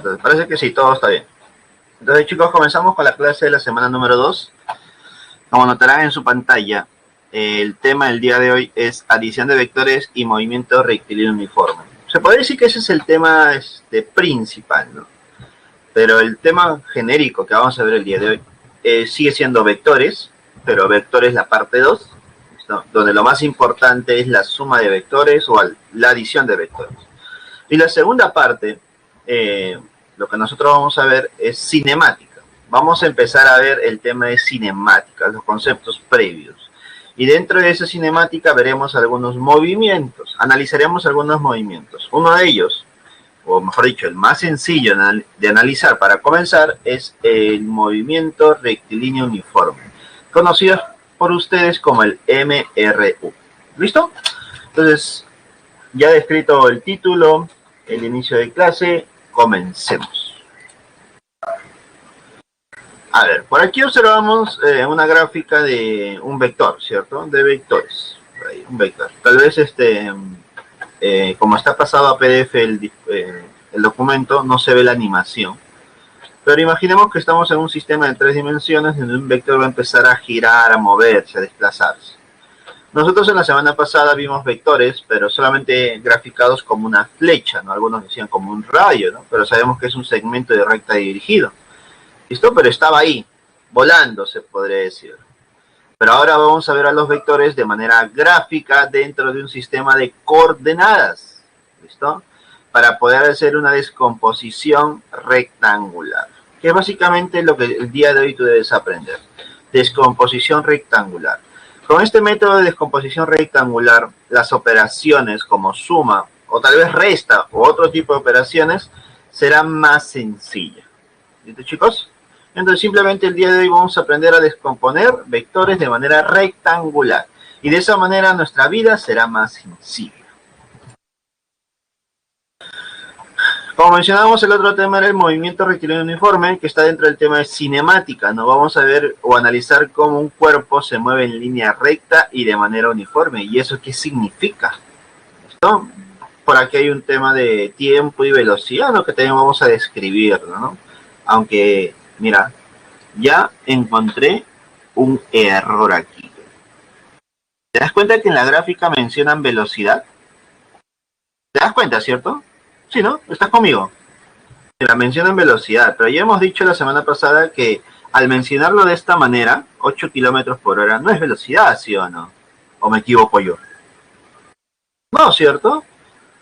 Entonces, parece que sí, todo está bien. Entonces, chicos, comenzamos con la clase de la semana número 2. Como notarán en su pantalla, el tema del día de hoy es adición de vectores y movimiento rectilíneo uniforme. Se podría decir que ese es el tema principal, ¿no? Pero el tema genérico que vamos a ver el día de hoy sigue siendo vectores, pero vectores la parte 2, ¿no? Donde lo más importante es la suma de vectores o la adición de vectores. Y la segunda parte, lo que nosotros vamos a ver es cinemática. Vamos a empezar a ver el tema de cinemática, los conceptos previos. Y dentro de esa cinemática veremos algunos movimientos, analizaremos algunos movimientos. Uno de ellos, o mejor dicho, el más sencillo de analizar para comenzar, es el movimiento rectilíneo uniforme, conocido por ustedes como el MRU. ¿Listo? Entonces, ya descrito el título, el inicio de clase, comencemos. A ver, por aquí observamos una gráfica de un vector, ¿cierto? De vectores. Ahí, un vector. Tal vez como está pasado a PDF el documento, no se ve la animación. Pero imaginemos que estamos en un sistema de 3 dimensiones donde un vector va a empezar a girar, a moverse, a desplazarse. Nosotros en la semana pasada vimos vectores, pero solamente graficados como una flecha, ¿no? Algunos decían como un rayo, ¿no? Pero sabemos que es un segmento de recta dirigido. ¿Listo? Pero estaba ahí, volando, se podría decir. Pero ahora vamos a ver a los vectores de manera gráfica dentro de un sistema de coordenadas. ¿Listo? Para poder hacer una descomposición rectangular, que es básicamente lo que el día de hoy tú debes aprender. Descomposición rectangular. Con este método de descomposición rectangular, las operaciones como suma o tal vez resta o otro tipo de operaciones serán más sencillas. ¿Listo, chicos? Entonces simplemente el día de hoy vamos a aprender a descomponer vectores de manera rectangular. Y de esa manera nuestra vida será más sencilla. Como mencionamos, el otro tema era el movimiento rectilíneo uniforme, que está dentro del tema de cinemática, ¿no? Vamos a ver o analizar cómo un cuerpo se mueve en línea recta y de manera uniforme. ¿Y eso qué significa? ¿Listo? Por aquí hay un tema de tiempo y velocidad, ¿no? Que también vamos a describir, ¿no? Aunque, mira, ya encontré un error aquí. ¿Te das cuenta que en la gráfica mencionan velocidad? ¿Te das cuenta, cierto? Sí, ¿no? ¿Estás conmigo? La mencionan velocidad, pero ya hemos dicho la semana pasada que al mencionarlo de esta manera, 8 kilómetros por hora, no es velocidad, ¿sí o no? ¿O me equivoco yo? No, ¿cierto?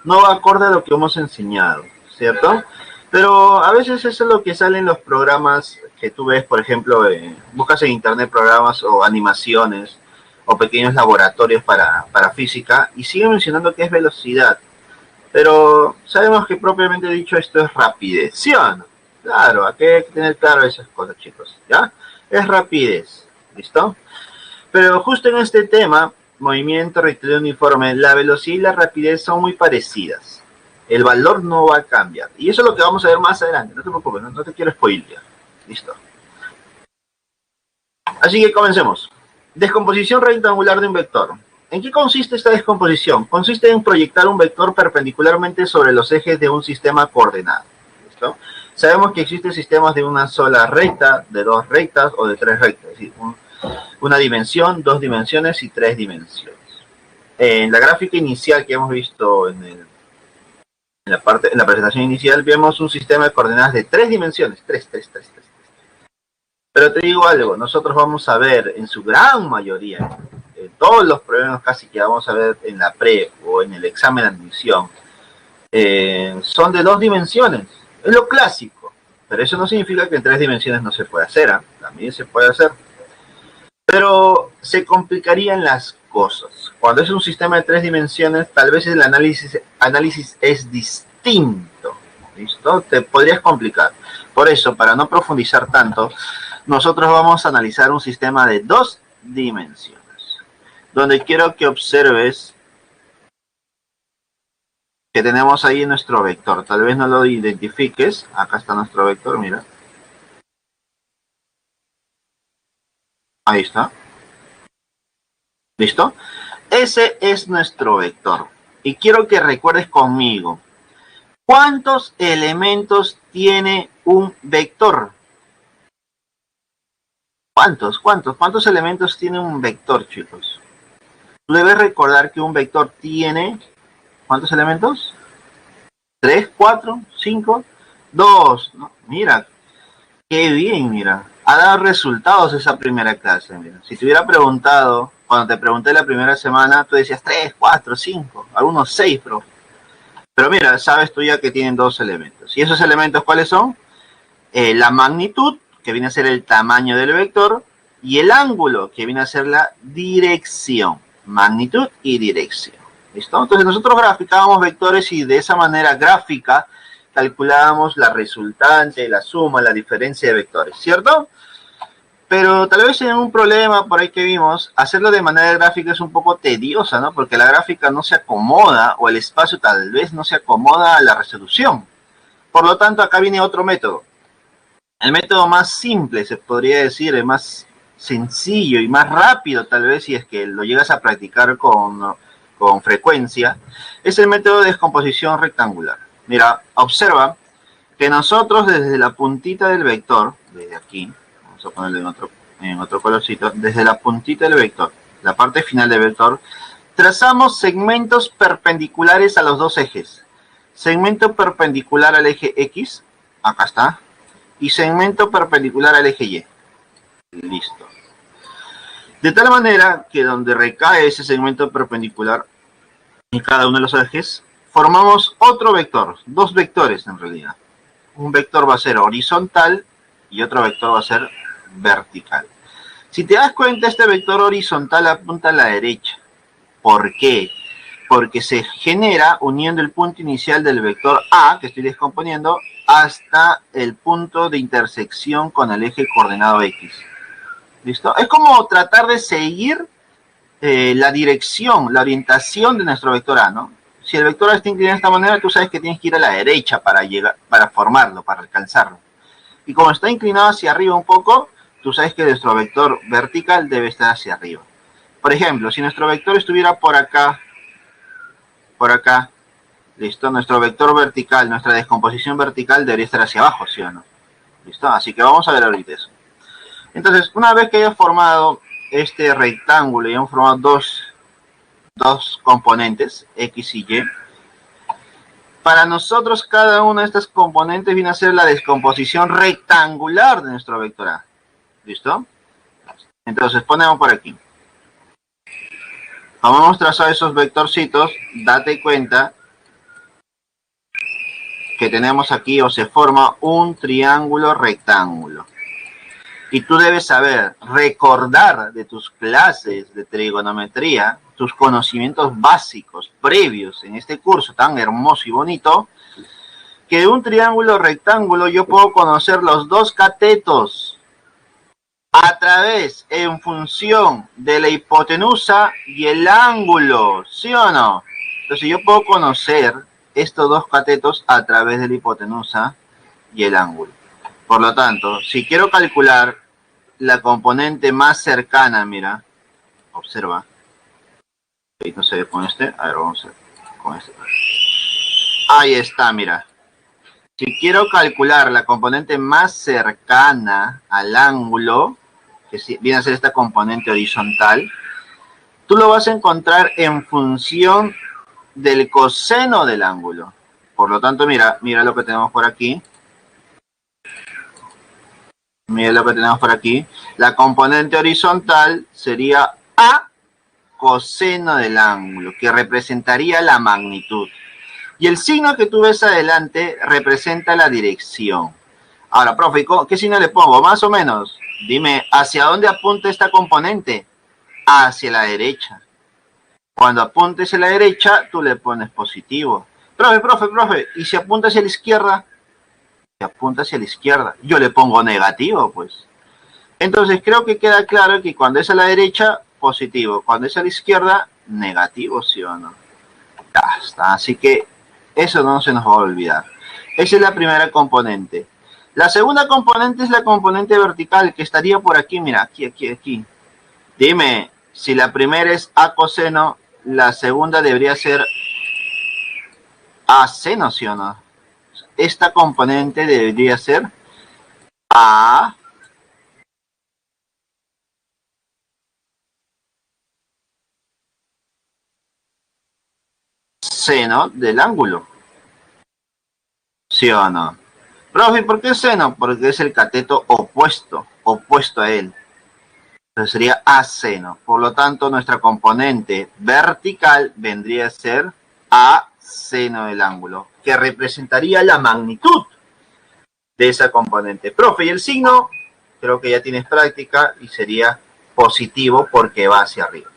No va acorde a lo que hemos enseñado, ¿cierto? Pero a veces eso es lo que sale en los programas que tú ves, por ejemplo, buscas en internet programas o animaciones o pequeños laboratorios para física y sigue mencionando que es velocidad. Pero sabemos que propiamente dicho esto es rapidez, ¿sí o no? Claro, aquí hay que tener claro esas cosas, chicos, ¿ya? Es rapidez, ¿listo? Pero justo en este tema, movimiento rectilíneo uniforme, la velocidad y la rapidez son muy parecidas. El valor no va a cambiar. Y eso es lo que vamos a ver más adelante, no te preocupes, no te quiero spoilear. Listo. Así que comencemos. Descomposición rectangular de un vector. ¿En qué consiste esta descomposición? Consiste en proyectar un vector perpendicularmente sobre los ejes de un sistema coordenado. ¿Listo? Sabemos que existen sistemas de una sola recta, de 2 rectas o de 3 rectas. Es decir, una dimensión, 2 dimensiones y 3 dimensiones. En la gráfica inicial que hemos visto en la presentación inicial, vemos un sistema de coordenadas de 3 dimensiones. 3. Pero te digo algo, nosotros vamos a ver en su gran mayoría, todos los problemas casi que vamos a ver en la pre o en el examen de admisión, son de 2 dimensiones. Es lo clásico, pero eso no significa que en 3 dimensiones no se pueda hacer, ¿eh? También se puede hacer. Pero se complicarían las cosas. Cuando es un sistema de 3 dimensiones, tal vez el análisis es distinto. ¿Listo? Te podrías complicar. Por eso, para no profundizar tanto, nosotros vamos a analizar un sistema de 2 dimensiones. Donde quiero que observes que tenemos ahí nuestro vector. Tal vez no lo identifiques. Acá está nuestro vector, mira. Ahí está. ¿Listo? Ese es nuestro vector. Y quiero que recuerdes conmigo. ¿Cuántos elementos tiene un vector? ¿Cuántos elementos tiene un vector, chicos? Tú debes recordar que un vector tiene, ¿cuántos elementos? 3, 4, 5, 2. ¿No? Mira, qué bien, mira. Ha dado resultados esa primera clase, mira. Si te hubiera preguntado, cuando te pregunté la primera semana, tú decías 3, 4, 5, algunos 6, pero mira, sabes tú ya que tienen 2 elementos. ¿Y esos elementos cuáles son? La magnitud, que viene a ser el tamaño del vector, y el ángulo, que viene a ser la dirección. Magnitud y dirección. ¿Listo? Entonces nosotros graficábamos vectores y de esa manera gráfica calculábamos la resultante, la suma, la diferencia de vectores, ¿cierto? Pero tal vez hay un problema por ahí que vimos, hacerlo de manera gráfica es un poco tediosa, ¿no? Porque la gráfica no se acomoda, o el espacio tal vez no se acomoda a la resolución. Por lo tanto, acá viene otro método. El método más simple, se podría decir, el más sencillo y más rápido tal vez, si es que lo llegas a practicar con frecuencia, es el método de descomposición rectangular. Mira, observa que nosotros desde la puntita del vector, desde aquí, vamos a ponerlo en otro colorcito, desde la puntita del vector, la parte final del vector, trazamos segmentos perpendiculares a los dos ejes. Segmento perpendicular al eje X, acá está, y segmento perpendicular al eje Y. Listo. De tal manera que donde recae ese segmento perpendicular en cada uno de los ejes, formamos otro vector, dos vectores en realidad. Un vector va a ser horizontal y otro vector va a ser vertical. Si te das cuenta, este vector horizontal apunta a la derecha. ¿Por qué? Porque se genera uniendo el punto inicial del vector A, que estoy descomponiendo, hasta el punto de intersección con el eje coordenado X. ¿Listo? Es como tratar de seguir la dirección, la orientación de nuestro vector A, ¿no? Si el vector A está inclinado de esta manera, tú sabes que tienes que ir a la derecha para formarlo, para alcanzarlo. Y como está inclinado hacia arriba un poco, tú sabes que nuestro vector vertical debe estar hacia arriba. Por ejemplo, si nuestro vector estuviera por acá, listo, nuestro vector vertical, nuestra descomposición vertical debería estar hacia abajo, ¿sí o no? Listo, así que vamos a ver ahorita eso. Entonces, una vez que hayas formado este rectángulo y hemos formado dos componentes, X y Y, para nosotros cada una de estas componentes viene a ser la descomposición rectangular de nuestro vector A. ¿Listo? Entonces, ponemos por aquí. Como hemos trazado esos vectorcitos, date cuenta que tenemos aquí o se forma un triángulo rectángulo. Y tú debes saber, recordar de tus clases de trigonometría, tus conocimientos básicos, previos en este curso tan hermoso y bonito, que de un triángulo rectángulo yo puedo conocer los dos catetos a través, en función de la hipotenusa y el ángulo, ¿sí o no? Entonces yo puedo conocer estos dos catetos a través de la hipotenusa y el ángulo. Por lo tanto, si quiero calcular la componente más cercana, mira, observa. No se ve con este, a ver, vamos a ver con este. Ahí está, mira. Si quiero calcular la componente más cercana al ángulo, que viene a ser esta componente horizontal, tú lo vas a encontrar en función del coseno del ángulo. Por lo tanto, mira lo que tenemos por aquí. Mira lo que tenemos por aquí. La componente horizontal sería A coseno del ángulo, que representaría la magnitud. Y el signo que tú ves adelante representa la dirección. Ahora, profe, ¿qué signo le pongo? Más o menos. Dime, ¿hacia dónde apunta esta componente? Hacia la derecha. Cuando apunte hacia la derecha, tú le pones positivo. Profe, ¿y si apunta hacia la izquierda? Si apunta hacia la izquierda, yo le pongo negativo, pues. Entonces, creo que queda claro que cuando es a la derecha, positivo. Cuando es a la izquierda, negativo, ¿sí o no? Ya está, así que eso no se nos va a olvidar. Esa es la primera componente. La segunda componente es la componente vertical, que estaría por aquí, mira, aquí. Dime, si la primera es A coseno, la segunda debería ser A seno, ¿sí o no? esta componente debería ser A seno del ángulo. ¿Sí o no? Profe, ¿por qué seno? Porque es el cateto opuesto a él. Entonces sería aseno. Por lo tanto, nuestra componente vertical vendría a ser A seno del ángulo, que representaría la magnitud de esa componente. Profe, y el signo, creo que ya tienes práctica y sería positivo porque va hacia arriba.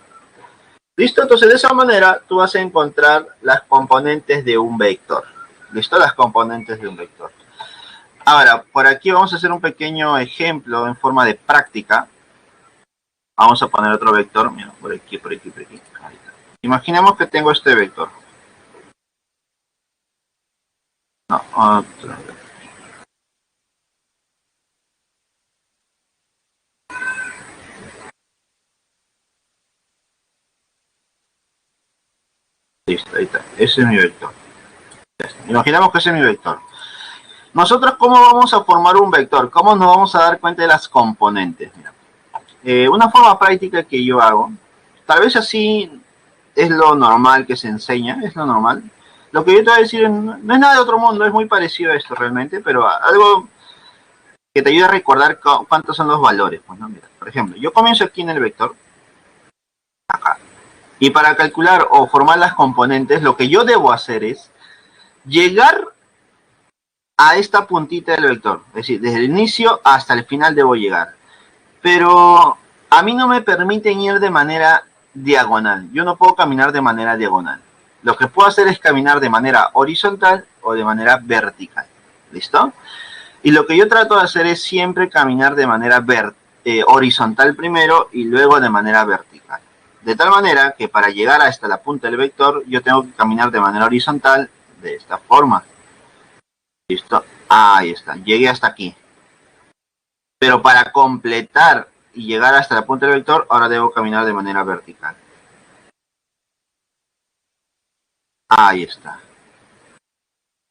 ¿Listo? Entonces, de esa manera, tú vas a encontrar las componentes de un vector. ¿Listo? Las componentes de un vector. Ahora, por aquí vamos a hacer un pequeño ejemplo en forma de práctica. Vamos a poner otro vector. Mira, por aquí, por aquí, por aquí. Ahí está. Imaginemos que tengo este vector. No, otro. Listo, ahí está. Ese es mi vector. Imaginemos que ese es mi vector. Nosotros, ¿cómo vamos a formar un vector? ¿Cómo nos vamos a dar cuenta de las componentes? Mira. Una forma práctica que yo hago, tal vez así es lo normal que se enseña, es lo normal. Lo que yo te voy a decir no es nada de otro mundo, es muy parecido a esto realmente, pero algo que te ayuda a recordar cuántos son los valores. Pues, ¿no? Mira, por ejemplo, yo comienzo aquí en el vector, acá. Y para calcular o formar las componentes, lo que yo debo hacer es llegar a esta puntita del vector. Es decir, desde el inicio hasta el final debo llegar. Pero a mí no me permiten ir de manera diagonal. Yo no puedo caminar de manera diagonal. Lo que puedo hacer es caminar de manera horizontal o de manera vertical. ¿Listo? Y lo que yo trato de hacer es siempre caminar de manera horizontal primero y luego de manera vertical. De tal manera que para llegar hasta la punta del vector, yo tengo que caminar de manera horizontal de esta forma. ¿Listo? Ahí está. Llegué hasta aquí. Pero para completar y llegar hasta la punta del vector, ahora debo caminar de manera vertical. Ahí está.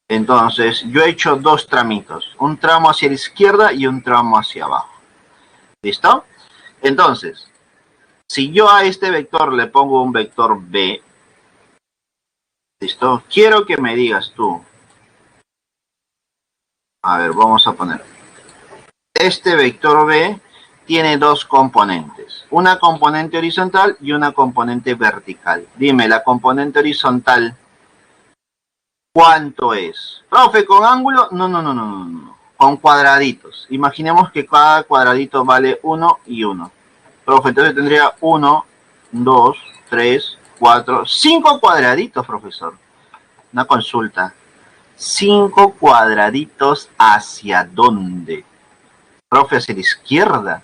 Entonces, yo he hecho dos tramitos. Un tramo hacia la izquierda y un tramo hacia abajo. ¿Listo? Entonces, si yo a este vector le pongo un vector B, ¿listo? Quiero que me digas tú. A ver, vamos a poner. Este vector B tiene dos componentes. Una componente horizontal y una componente vertical. Dime, la componente horizontal, ¿cuánto es? Profe, ¿con ángulo? No. Con cuadraditos. Imaginemos que cada cuadradito vale 1 y 1. Profe, entonces tendría 1, 2, 3, 4, 5 cuadraditos, profesor. Una consulta. 5 cuadraditos, ¿hacia dónde? Profe, hacia la izquierda.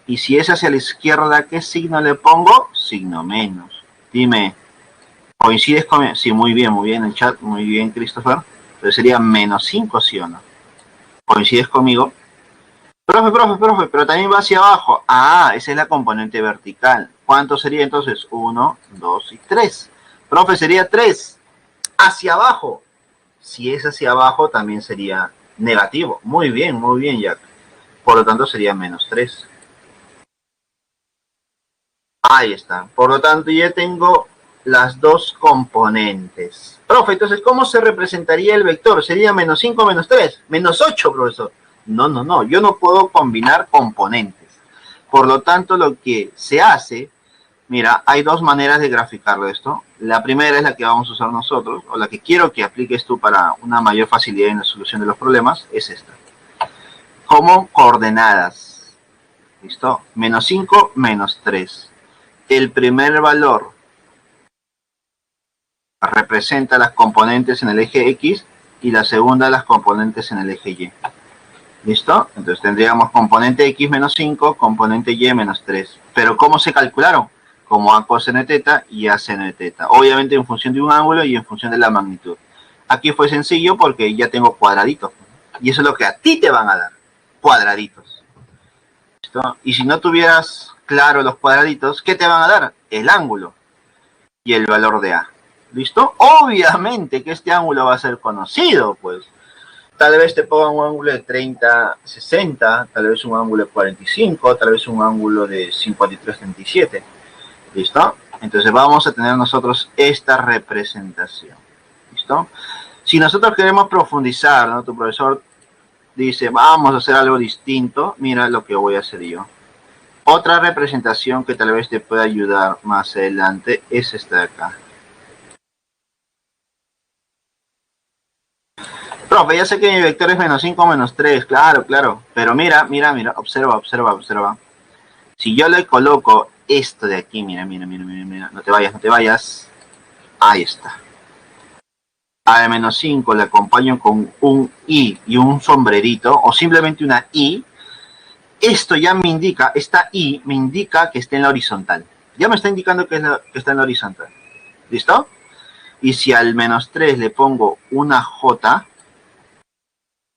Y si es hacia la izquierda, ¿qué signo le pongo? Signo menos. Dime, ¿coincides conmigo? Sí, muy bien en el chat. Muy bien, Christopher. Entonces sería menos 5, ¿sí o no? ¿Coincides conmigo? Profe, pero también va hacia abajo. Ah, esa es la componente vertical. ¿Cuánto sería entonces? 1, 2 y 3. Profe, sería 3. Hacia abajo. Si es hacia abajo, también sería negativo. Muy bien, Jack. Por lo tanto, sería menos 3. Ahí está. Por lo tanto, ya tengo las dos componentes. Profe, entonces, ¿cómo se representaría el vector? ¿Sería menos 5, menos 3? Menos 8, profesor. No. Yo no puedo combinar componentes. Por lo tanto, lo que se hace, mira, hay dos maneras de graficarlo esto. La primera es la que vamos a usar nosotros, o la que quiero que apliques tú para una mayor facilidad en la solución de los problemas, es esta. Como coordenadas. ¿Listo? Menos 5, menos 3. El primer valor representa las componentes en el eje X y la segunda las componentes en el eje Y. ¿Listo? Entonces tendríamos componente X menos 5, componente Y menos 3. ¿Pero cómo se calcularon? Como A coseno de teta y A seno de teta. Obviamente en función de un ángulo y en función de la magnitud. Aquí fue sencillo porque ya tengo cuadraditos. Y eso es lo que a ti te van a dar. Cuadraditos. ¿Listo? Y si no tuvieras claro los cuadraditos, ¿qué te van a dar? El ángulo y el valor de A. ¿Listo? Obviamente que este ángulo va a ser conocido, pues. Tal vez te pongan un ángulo de 30, 60, tal vez un ángulo de 45, tal vez un ángulo de 53, 37. ¿Listo? Entonces vamos a tener nosotros esta representación. ¿Listo? Si nosotros queremos profundizar, ¿no? Tu profesor dice, vamos a hacer algo distinto, mira lo que voy a hacer yo. Otra representación que tal vez te pueda ayudar más adelante es esta de acá. Profe, ya sé que mi vector es menos 5, menos 3, claro, claro. Pero mira, mira, mira, observa, observa, observa. Si yo le coloco esto de aquí, mira, mira, mira, mira, mira, no te vayas, no te vayas. Ahí está. A de menos 5 le acompaño con un I y un sombrerito, o simplemente una I. Esto ya me indica, esta I me indica que está en la horizontal. Ya me está indicando que está en la horizontal. ¿Listo? Y si al menos 3 le pongo una J,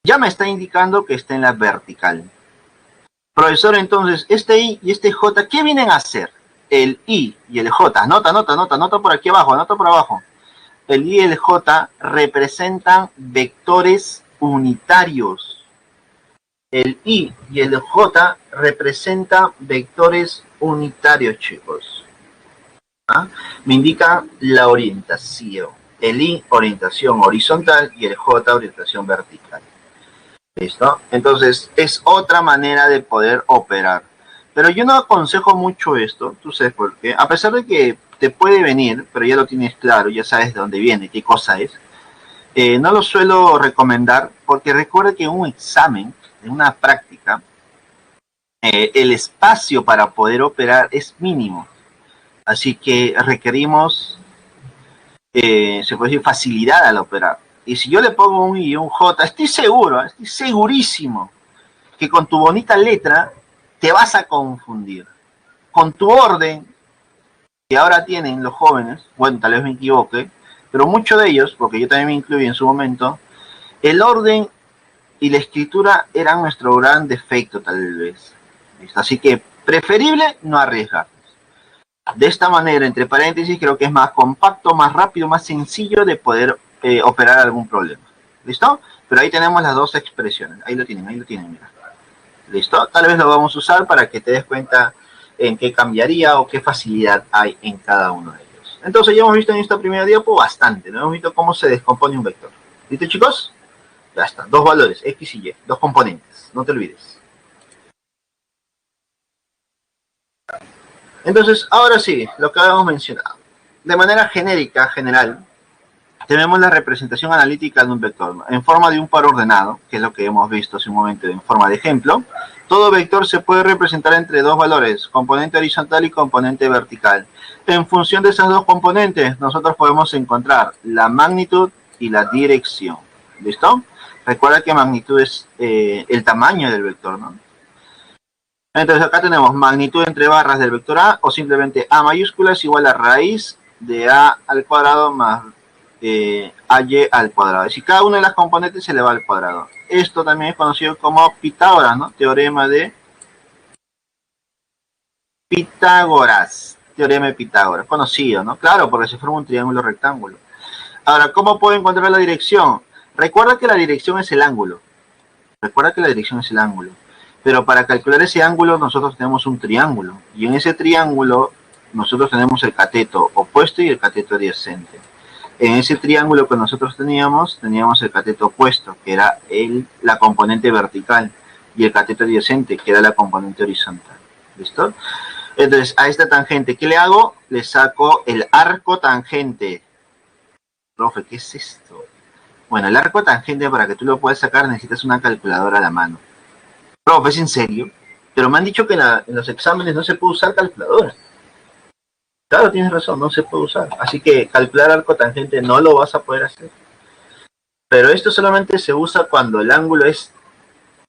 ya me está indicando que está en la vertical. Profesor, entonces, este I y este J, ¿qué vienen a hacer? El I y el J, anota, anota, anota, anota por aquí abajo, anota por abajo. El I y el J representan vectores unitarios. El I y el J representan vectores unitarios, chicos. ¿Ah? Me indican la orientación. El I, orientación horizontal, y el J, orientación vertical. ¿Listo? Entonces, es otra manera de poder operar. Pero yo no aconsejo mucho esto, tú sabes por qué. A pesar de que te puede venir, pero ya lo tienes claro, ya sabes de dónde viene, qué cosa es. No lo suelo recomendar porque recuerda que en un examen, en una práctica, el espacio para poder operar es mínimo. Así que requerimos, se puede decir, facilidad al operar. Y si yo le pongo un I y un J, estoy seguro, estoy segurísimo que con tu bonita letra te vas a confundir. Con tu orden, que ahora tienen los jóvenes, bueno, tal vez me equivoque, pero muchos de ellos, porque yo también me incluí en su momento, el orden y la escritura eran nuestro gran defecto tal vez. ¿Listo? Así que preferible no arriesgar. De esta manera, entre paréntesis, creo que es más compacto, más rápido, más sencillo de poder operar algún problema. ¿Listo? Pero ahí tenemos las dos expresiones. Ahí lo tienen, mira. ¿Listo? Tal vez lo vamos a usar para que te des cuenta en qué cambiaría o qué facilidad hay en cada uno de ellos. Entonces ya hemos visto en esta primera diapo bastante, ¿no? Hemos visto cómo se descompone un vector. ¿Listo, chicos? Ya está, dos valores, X y Y, dos componentes, no te olvides. Entonces, ahora sí, lo que habíamos mencionado. De manera genérica, general, tenemos la representación analítica de un vector, ¿no? En forma de un par ordenado, que es lo que hemos visto hace un momento en forma de ejemplo. Todo vector se puede representar entre dos valores, componente horizontal y componente vertical. En función de esas dos componentes, nosotros podemos encontrar la magnitud y la dirección. ¿Listo? Recuerda que magnitud es el tamaño del vector, ¿no? Entonces acá tenemos magnitud entre barras del vector A, o simplemente A mayúscula es igual a raíz de A al cuadrado más AY al cuadrado. Es decir, cada una de las componentes se le va al cuadrado. Esto también es conocido como Pitágoras, ¿no? Teorema de Pitágoras. Teorema de Pitágoras, conocido, ¿no? Claro, porque se forma un triángulo rectángulo. Ahora, ¿cómo puedo encontrar la dirección? Recuerda que la dirección es el ángulo. Recuerda que la dirección es el ángulo. Pero para calcular ese ángulo nosotros tenemos un triángulo. Y en ese triángulo nosotros tenemos el cateto opuesto y el cateto adyacente. En ese triángulo que nosotros teníamos el cateto opuesto, que era la componente vertical, y el cateto adyacente, que era la componente horizontal. ¿Listo? Entonces, a esta tangente, ¿qué le hago? Le saco el arco tangente. Profe, ¿qué es esto? Bueno, el arco tangente, para que tú lo puedas sacar, necesitas una calculadora a la mano. Profe, ¿es en serio? Pero me han dicho que en los exámenes no se puede usar calculadora. Claro, tienes razón, no se puede usar. Así que calcular arco tangente no lo vas a poder hacer. Pero esto solamente se usa cuando el ángulo es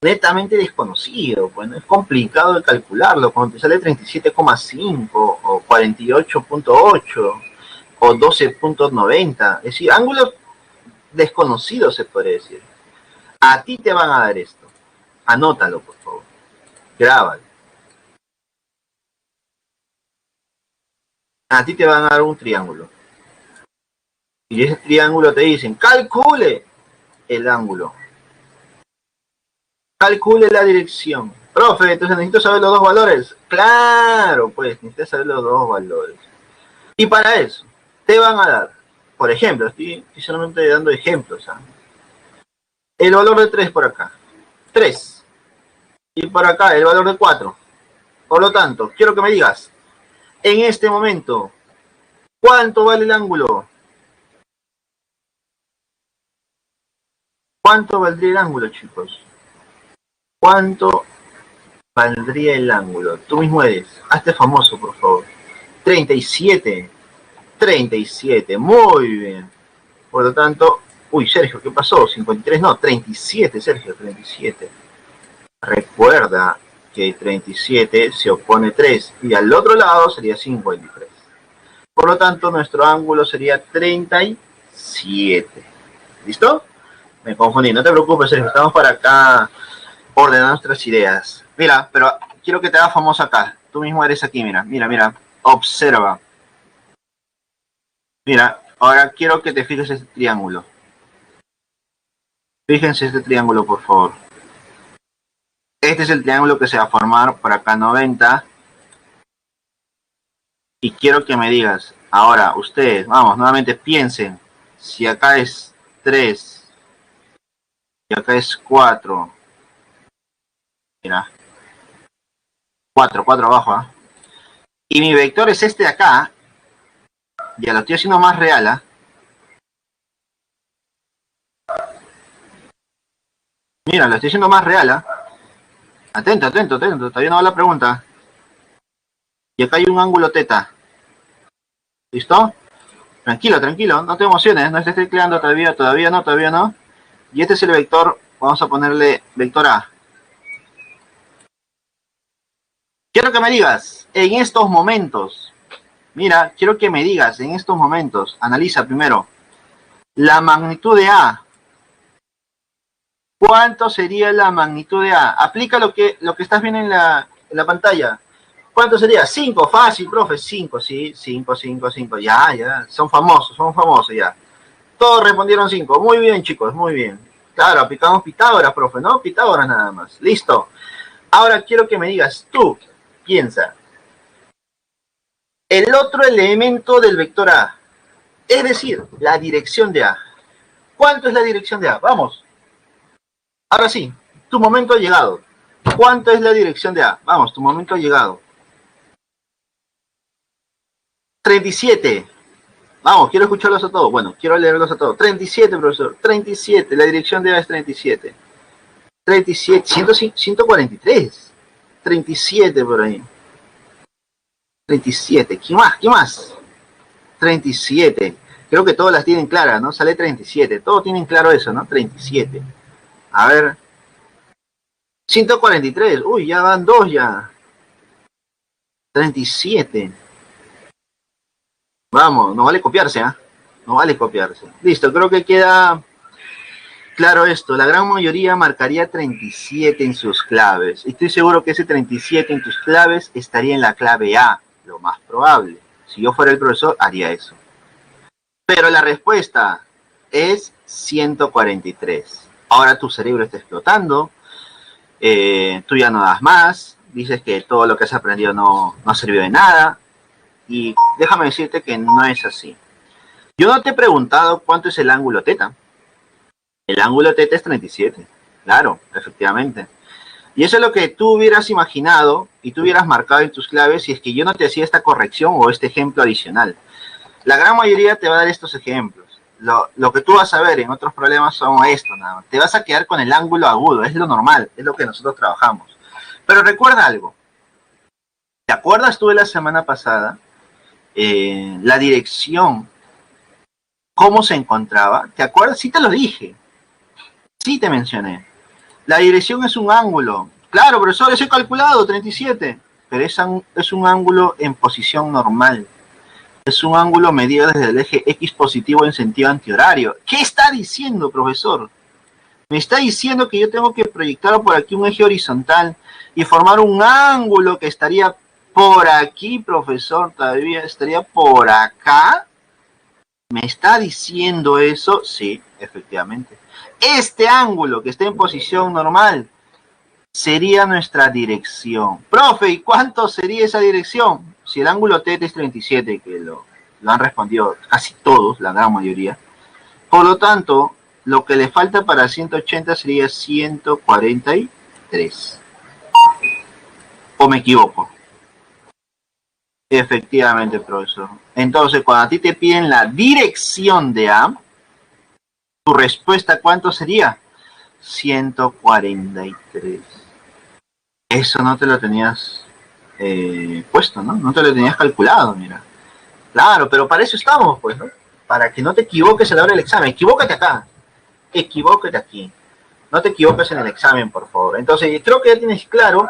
netamente desconocido. Bueno, es complicado de calcularlo. Cuando te sale 37,5 o 48,8 o 12,90. Es decir, ángulos desconocidos se puede decir. A ti te van a dar esto. Anótalo, por favor. Grábalo. A ti te van a dar un triángulo. Y ese triángulo te dicen, calcule el ángulo. Calcule la dirección. Profe, entonces necesito saber los dos valores. Claro, pues necesitas saber los dos valores. Y para eso, te van a dar, por ejemplo, estoy solamente dando ejemplos. ¿Ah? El valor de 3 por acá. 3. Y por acá el valor de 4. Por lo tanto, quiero que me digas, en este momento, ¿cuánto vale el ángulo? ¿Cuánto valdría el ángulo, chicos? ¿Cuánto valdría el ángulo? Tú mismo eres. Hazte famoso, por favor. 37. 37. Muy bien. Por lo tanto, uy, Sergio, ¿qué pasó? 53, no, 37, Sergio, 37. Recuerda que 37 se opone 3 y al otro lado sería 53. Por lo tanto, nuestro ángulo sería 37. ¿Listo? Me confundí, no te preocupes, Sergio, estamos para acá ordenando nuestras ideas. Mira, pero quiero que te hagas famoso acá. Tú mismo eres aquí, mira, mira, mira. Observa. Mira, ahora quiero que te fijes este triángulo. Fíjense este triángulo, por favor. Este es el triángulo que se va a formar por acá 90. Y quiero que me digas, ahora, ustedes, vamos, nuevamente piensen. Si acá es 3 y acá es 4. Mira. 4 abajo, ¿eh? Y mi vector es este de acá. Ya lo estoy haciendo más real, ¿eh? Mira, lo estoy haciendo más real, ¿eh? Atento, atento, atento, todavía no va la pregunta. Y acá hay un ángulo teta. ¿Listo? Tranquilo, tranquilo, no te emociones, no estés tecleando todavía, todavía no. Y este es el vector, vamos a ponerle vector A. Quiero que me digas, en estos momentos, mira, quiero que me digas, en estos momentos, analiza primero, la magnitud de A. ¿Cuánto sería la magnitud de A? Aplica lo que estás viendo en la pantalla. ¿Cuánto sería? 5, fácil, profe. 5, sí, 5. Ya. Son famosos ya. Todos respondieron 5. Muy bien, chicos, muy bien. Claro, aplicamos Pitágoras, profe, ¿no? Pitágoras nada más. Listo. Ahora quiero que me digas, tú, piensa. El otro elemento del vector A. Es decir, la dirección de A. ¿Cuánto es la dirección de A? Vamos. Ahora sí, tu momento ha llegado. ¿Cuánto es la dirección de A? Vamos, tu momento ha llegado. 37. Vamos, quiero escucharlos a todos. Bueno, quiero leerlos a todos. 37, profesor. 37. La dirección de A es 37. 37. 143. 37 por ahí. 37. ¿Qué más? ¿Qué más? 37. Creo que todas las tienen claras, ¿no? Sale 37. Todos tienen claro eso, ¿no? 37. A ver. 143. Uy, ya van dos ya. 37. Vamos, no vale copiarse, ¿ah? No vale copiarse. Listo, creo que queda claro esto. La gran mayoría marcaría 37 en sus claves. Estoy seguro que ese 37 en tus claves estaría en la clave A, lo más probable. Si yo fuera el profesor, haría eso. Pero la respuesta es 143. Ahora tu cerebro está explotando. Tú ya no das más. Dices que todo lo que has aprendido no sirvió de nada. Y déjame decirte que no es así. Yo no te he preguntado cuánto es el ángulo teta. El ángulo teta es 37. Claro, efectivamente. Y eso es lo que tú hubieras imaginado y tú hubieras marcado en tus claves si es que yo no te hacía esta corrección o este ejemplo adicional. La gran mayoría te va a dar estos ejemplos. Lo que tú vas a ver en otros problemas son estos nada más. Te vas a quedar con el ángulo agudo, es lo normal, es lo que nosotros trabajamos. Pero recuerda algo. ¿Te acuerdas tú de la semana pasada? La dirección, cómo se encontraba, ¿te acuerdas? Sí te lo dije, sí te mencioné. La dirección es un ángulo. Claro, profesor, ese calculado, 37. Pero es un ángulo en posición normal. Es un ángulo medido desde el eje X positivo en sentido antihorario. ¿Qué está diciendo, profesor? Me está diciendo que yo tengo que proyectar por aquí un eje horizontal y formar un ángulo que estaría por aquí, profesor, todavía estaría por acá. ¿Me está diciendo eso? Sí, efectivamente. Este ángulo que está en posición normal sería nuestra dirección. Profe, ¿y cuánto sería esa dirección? Si el ángulo θ es 37, que lo han respondido casi todos, la gran mayoría. Por lo tanto, lo que le falta para 180 sería 143. ¿O me equivoco? Efectivamente, profesor. Entonces, cuando a ti te piden la dirección de A, tu respuesta, ¿cuánto sería? 143. Eso no te lo tenías puesto, ¿no? No te lo tenías calculado, mira. Claro, pero para eso estamos, pues, ¿no? Para que no te equivoques a la hora del examen. Equivócate acá. Equivócate aquí. No te equivoques en el examen, por favor. Entonces, creo que ya tienes claro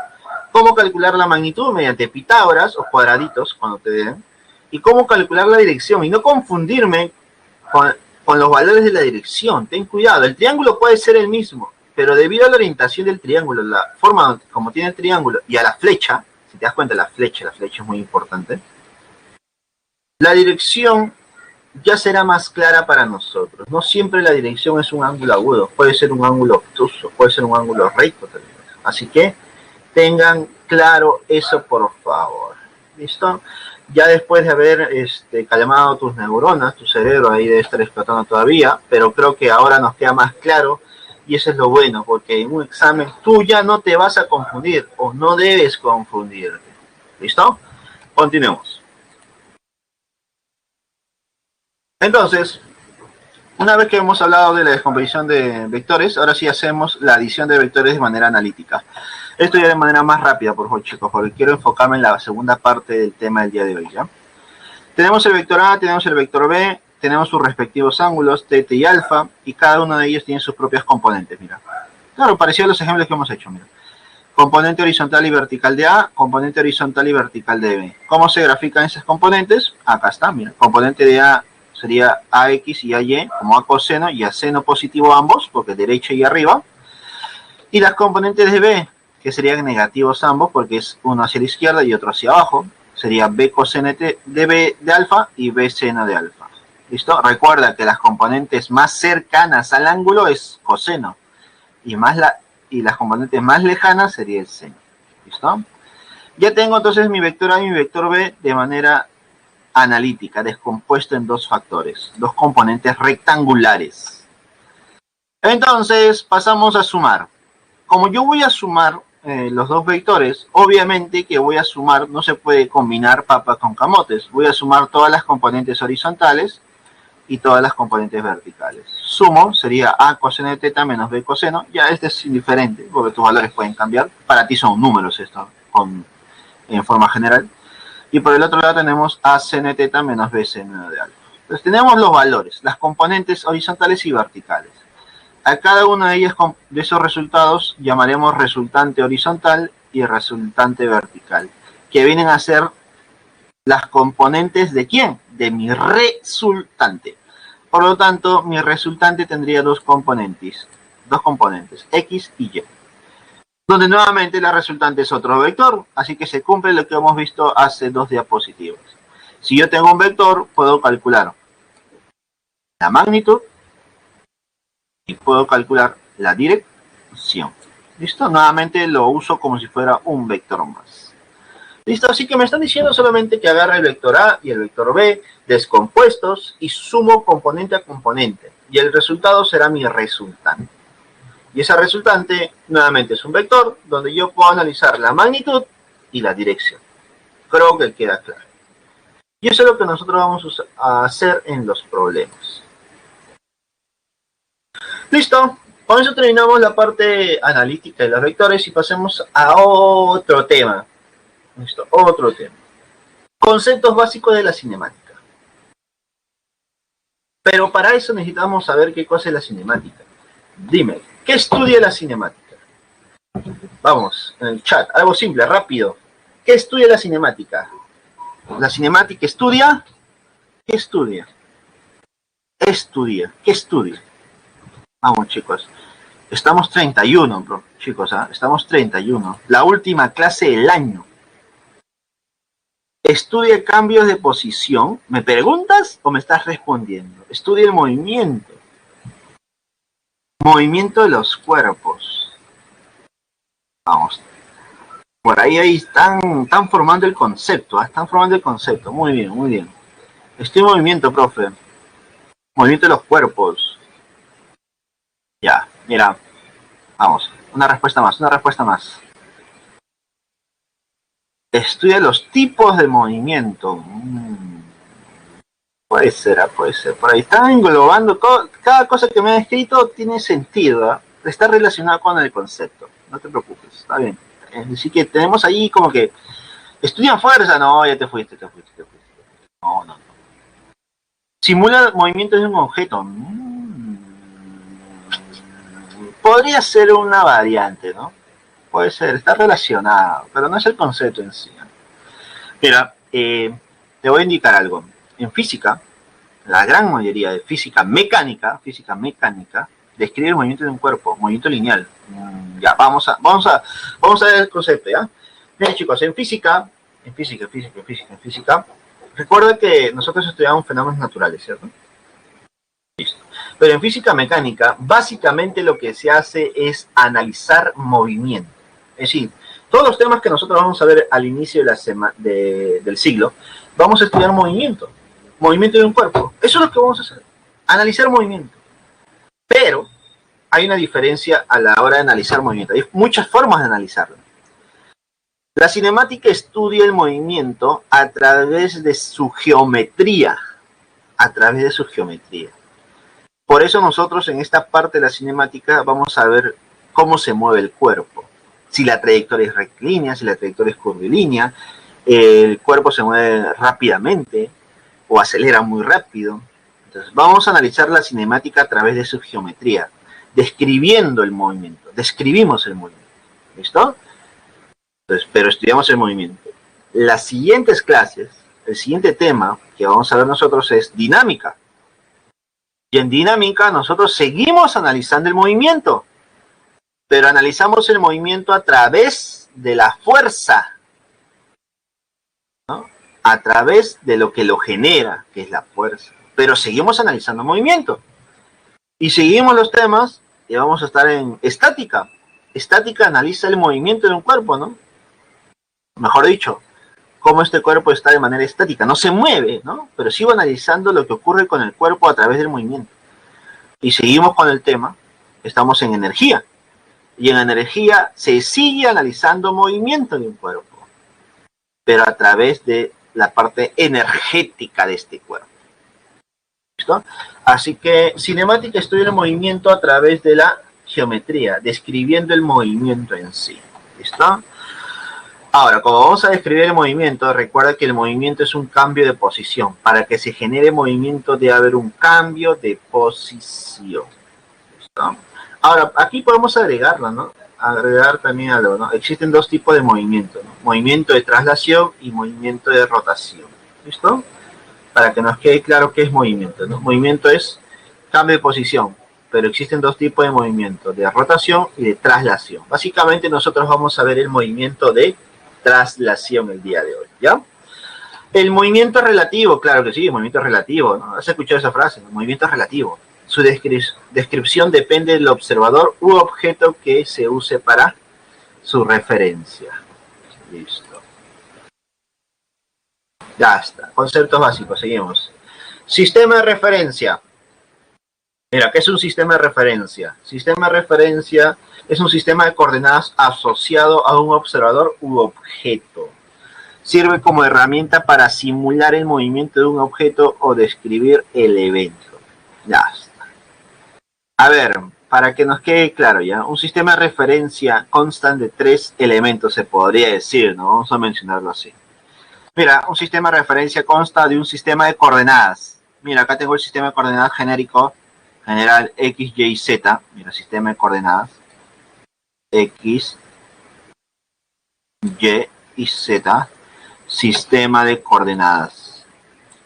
cómo calcular la magnitud mediante Pitágoras o cuadraditos, cuando te den, y cómo calcular la dirección, y no confundirme con los valores de la dirección. Ten cuidado, el triángulo puede ser el mismo, pero debido a la orientación del triángulo, la forma como tiene el triángulo, y a la flecha, si te das cuenta, la flecha es muy importante, la dirección ya será más clara para nosotros. No siempre la dirección es un ángulo agudo, puede ser un ángulo obtuso, puede ser un ángulo recto también. Así que tengan claro eso, por favor. ¿Listo? Ya después de haber calmado tus neuronas, tu cerebro ahí debe estar explotando todavía, pero creo que ahora nos queda más claro, y eso es lo bueno, porque en un examen tú ya no te vas a confundir, o no debes confundirte. ¿Listo? Continuemos. Entonces, una vez que hemos hablado de la descomposición de vectores, ahora sí hacemos la adición de vectores de manera analítica. Esto ya de manera más rápida, por favor, chicos, porque quiero enfocarme en la segunda parte del tema del día de hoy, ¿ya? Tenemos el vector A, tenemos el vector B, tenemos sus respectivos ángulos, θ y alfa, y cada uno de ellos tiene sus propias componentes, mira. Claro, parecido a los ejemplos que hemos hecho, mira. Componente horizontal y vertical de A, componente horizontal y vertical de B. ¿Cómo se grafican esas componentes? Acá está, mira. Componente de A sería AX y AY como A coseno y A seno positivo ambos, porque derecha y arriba. Y las componentes de B, que serían negativos ambos, porque es uno hacia la izquierda y otro hacia abajo, sería B coseno de B de alfa y B seno de alfa. ¿Listo? Recuerda que las componentes más cercanas al ángulo es coseno, y las componentes más lejanas sería el seno. ¿Listo? Ya tengo entonces mi vector A y mi vector B de manera analítica, descompuesto en dos factores, dos componentes rectangulares. Entonces pasamos a sumar. Como yo voy a sumar los dos vectores, obviamente que voy a sumar, no se puede combinar papas con camotes, voy a sumar todas las componentes horizontales y todas las componentes verticales. Sumo sería A coseno de θ menos B coseno, ya este es indiferente, porque tus valores pueden cambiar, para ti son números esto, en forma general. Y por el otro lado tenemos A seno de θ menos B seno de alfa. Entonces tenemos los valores, las componentes horizontales y verticales. A cada uno de ellas, de esos resultados, llamaremos resultante horizontal y resultante vertical, que vienen a ser las componentes ¿de quién? De mi resultante. Por lo tanto, mi resultante tendría dos componentes, X y Y, donde nuevamente la resultante es otro vector, así que se cumple lo que hemos visto hace dos diapositivas. Si yo tengo un vector, puedo calcular la magnitud y puedo calcular la dirección. ¿Listo? Nuevamente lo uso como si fuera un vector más. ¿Listo? Así que me están diciendo solamente que agarre el vector A y el vector B descompuestos y sumo componente a componente. Y el resultado será mi resultante. Y esa resultante, nuevamente, es un vector donde yo puedo analizar la magnitud y la dirección. Creo que queda claro. Y eso es lo que nosotros vamos a hacer en los problemas. Listo. Con eso terminamos la parte analítica de los vectores y pasemos a otro tema. Listo, otro tema. Conceptos básicos de la cinemática. Pero para eso necesitamos saber qué cosa es la cinemática. Dime, ¿qué estudia la cinemática? Vamos, en el chat, algo simple, rápido. ¿Qué estudia la cinemática? ¿La cinemática estudia? ¿Qué estudia? Estudia. ¿Qué estudia? Vamos, chicos. Estamos 31, bro. Chicos, ¿eh? Estamos 31. La última clase del año. Estudia cambios de posición. ¿Me preguntas o me estás respondiendo? Estudia el movimiento. Movimiento de los cuerpos. Vamos. Por ahí están formando el concepto, ¿eh? Están formando el concepto. Muy bien, muy bien. Estoy en movimiento, profe. Movimiento de los cuerpos. Ya, mira. Vamos. Una respuesta más, una respuesta más. Estudia los tipos de movimiento. Puede ser, puede ser. Por ahí están englobando todo. Cada cosa que me ha escrito tiene sentido. ¿Eh? Está relacionado con el concepto. No te preocupes, está bien. Así que tenemos ahí como que estudian fuerza. No, ya te fuiste. No, no. Simula movimientos de un objeto. Podría ser una variante, ¿no? Puede ser, está relacionado, pero no es el concepto en sí. Mira, te voy a indicar algo. En física, la gran mayoría de física mecánica, describe el movimiento de un cuerpo, movimiento lineal. Ya, vamos a ver el concepto, ¿ya? Miren, chicos, en física, recuerda que nosotros estudiamos fenómenos naturales, ¿cierto? Listo. Pero en física mecánica, básicamente lo que se hace es analizar movimiento. Es decir, todos los temas que nosotros vamos a ver al inicio del siglo, vamos a estudiar movimiento de un cuerpo. Eso es lo que vamos a hacer, analizar movimiento. Pero hay una diferencia a la hora de analizar movimiento. Hay muchas formas de analizarlo. La cinemática estudia el movimiento a través de su geometría. Por eso nosotros en esta parte de la cinemática vamos a ver cómo se mueve el cuerpo. Si la trayectoria es rectilínea, si la trayectoria es curvilínea, el cuerpo se mueve rápidamente o acelera muy rápido. Entonces vamos a analizar la cinemática a través de su geometría, describiendo el movimiento. Describimos el movimiento. ¿Listo? Entonces, pero estudiamos el movimiento. Las siguientes clases, el siguiente tema que vamos a ver nosotros es dinámica. Y en dinámica nosotros seguimos analizando el movimiento, pero analizamos el movimiento a través de la fuerza, ¿no? A través de lo que lo genera, que es la fuerza. Pero seguimos analizando el movimiento. Y seguimos los temas y vamos a estar en estática. Estática analiza el movimiento de un cuerpo, ¿no? Mejor dicho, cómo este cuerpo está de manera estática. No se mueve, ¿no? Pero sigo analizando lo que ocurre con el cuerpo a través del movimiento. Y seguimos con el tema. Estamos en energía. Y en energía se sigue analizando movimiento de un cuerpo, pero a través de la parte energética de este cuerpo. ¿Listo? Así que cinemática estudia el movimiento a través de la geometría, describiendo el movimiento en sí. ¿Listo? Ahora, como vamos a describir el movimiento, recuerda que el movimiento es un cambio de posición. Para que se genere movimiento debe haber un cambio de posición. ¿Listo? Ahora, aquí podemos agregarlo, ¿no? Agregar también algo, ¿no? Existen dos tipos de movimiento, ¿no? Movimiento de traslación y movimiento de rotación. ¿Listo? Para que nos quede claro qué es movimiento, ¿no? Movimiento es cambio de posición, pero existen dos tipos de movimiento, de rotación y de traslación. Básicamente nosotros vamos a ver el movimiento de traslación el día de hoy, ¿ya? El movimiento relativo, claro que sí, el movimiento relativo, ¿no? ¿Has escuchado esa frase? El movimiento relativo. Su descripción depende del observador u objeto que se use para su referencia. Listo. Ya está. Conceptos básicos, seguimos. Sistema de referencia. Mira, ¿qué es un sistema de referencia? Sistema de referencia es un sistema de coordenadas asociado a un observador u objeto. Sirve como herramienta para simular el movimiento de un objeto o describir el evento. Ya está. A ver, para que nos quede claro ya, un sistema de referencia consta de 3 elementos, se podría decir, ¿no? Vamos a mencionarlo así. Mira, un sistema de referencia consta de un sistema de coordenadas. Mira, acá tengo el sistema de coordenadas genérico, general X, Y, Z. Mira, sistema de coordenadas. X, Y y Z. Sistema de coordenadas.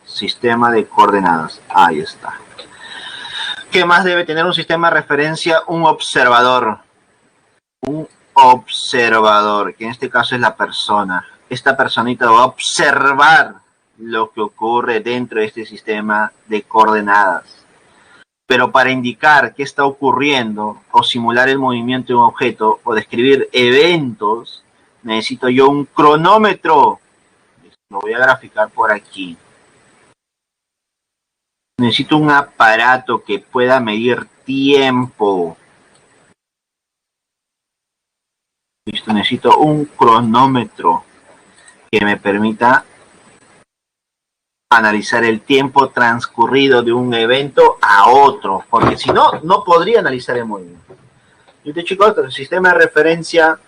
Sistema de coordenadas. Ahí está. ¿Qué más debe tener un sistema de referencia? Un observador. Un observador, que en este caso es la persona. Esta personita va a observar lo que ocurre dentro de este sistema de coordenadas. Pero para indicar qué está ocurriendo o simular el movimiento de un objeto o describir eventos, necesito yo un cronómetro. Lo voy a graficar por aquí. Necesito un aparato que pueda medir tiempo. Listo, necesito un cronómetro que me permita analizar el tiempo transcurrido de un evento a otro, porque si no, no podría analizar el movimiento. Y chicos, el sistema de referencia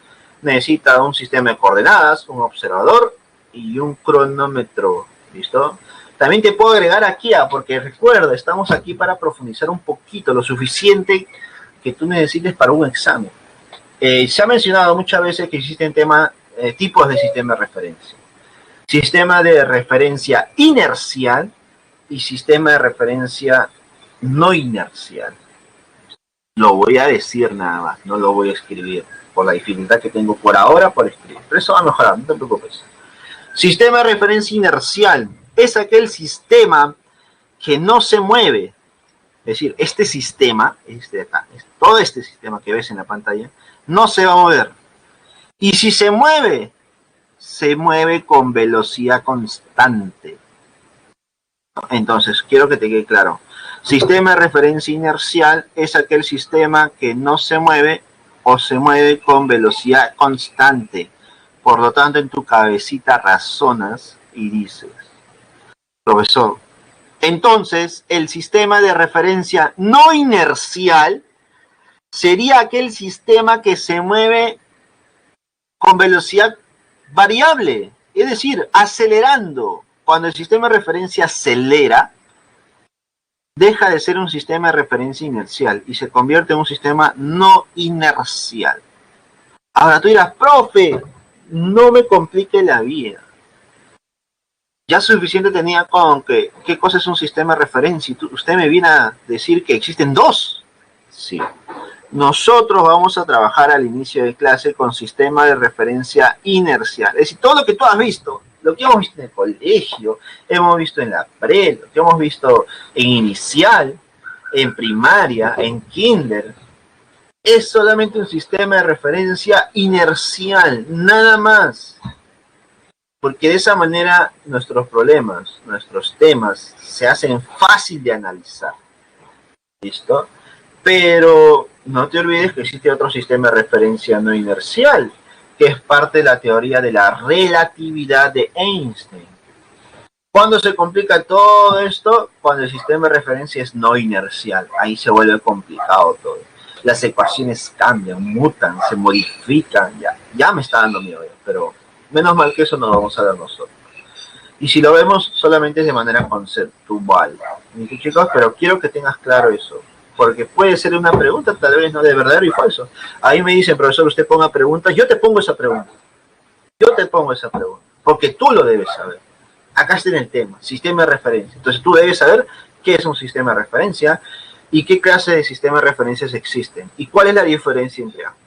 necesita un sistema de coordenadas, un observador y un cronómetro. ¿Listo? También te puedo agregar aquí, porque recuerda, estamos aquí para profundizar un poquito, lo suficiente que tú necesites para un examen. Se ha mencionado muchas veces que existen tipos de sistema de referencia. Sistema de referencia inercial y sistema de referencia no inercial. Lo voy a decir nada más, no lo voy a escribir, por la dificultad que tengo por ahora por escribir. Pero eso va a mejorar, no te preocupes. Sistema de referencia inercial es aquel sistema que no se mueve. Es decir, este sistema, de acá, todo este sistema que ves en la pantalla, no se va a mover. Y si se mueve con velocidad constante. Entonces, quiero que te quede claro. Sistema de referencia inercial es aquel sistema que no se mueve o se mueve con velocidad constante. Por lo tanto, en tu cabecita razonas y dices, profesor, entonces el sistema de referencia no inercial sería aquel sistema que se mueve con velocidad variable, es decir, acelerando. Cuando el sistema de referencia acelera, deja de ser un sistema de referencia inercial y se convierte en un sistema no inercial. Ahora tú dirás, profe, no me complique la vida. Ya suficiente tenía con que qué cosa es un sistema de referencia. Usted me viene a decir que existen dos. Sí. Nosotros vamos a trabajar al inicio de clase con sistema de referencia inercial. Es decir, todo lo que tú has visto, lo que hemos visto en el colegio, hemos visto en la pre, lo que hemos visto en inicial, en primaria, en kinder, es solamente un sistema de referencia inercial, nada más. Porque de esa manera nuestros problemas, nuestros temas se hacen fácil de analizar. ¿Listo? Pero no te olvides que existe otro sistema de referencia no inercial, que es parte de la teoría de la relatividad de Einstein. ¿Cuándo se complica todo esto? Cuando el sistema de referencia es no inercial. Ahí se vuelve complicado todo. Las ecuaciones cambian, mutan, se modifican. Ya me está dando miedo, pero menos mal que eso no lo vamos a ver nosotros. Y si lo vemos, solamente es de manera conceptual. Chicos, pero quiero que tengas claro eso. Porque puede ser una pregunta, tal vez no, de verdadero y falso. Ahí me dicen, profesor, usted ponga preguntas. Yo te pongo esa pregunta. Porque tú lo debes saber. Acá está en el tema, sistema de referencia. Entonces tú debes saber qué es un sistema de referencia y qué clase de sistemas de referencias existen. Y cuál es la diferencia entre ambos.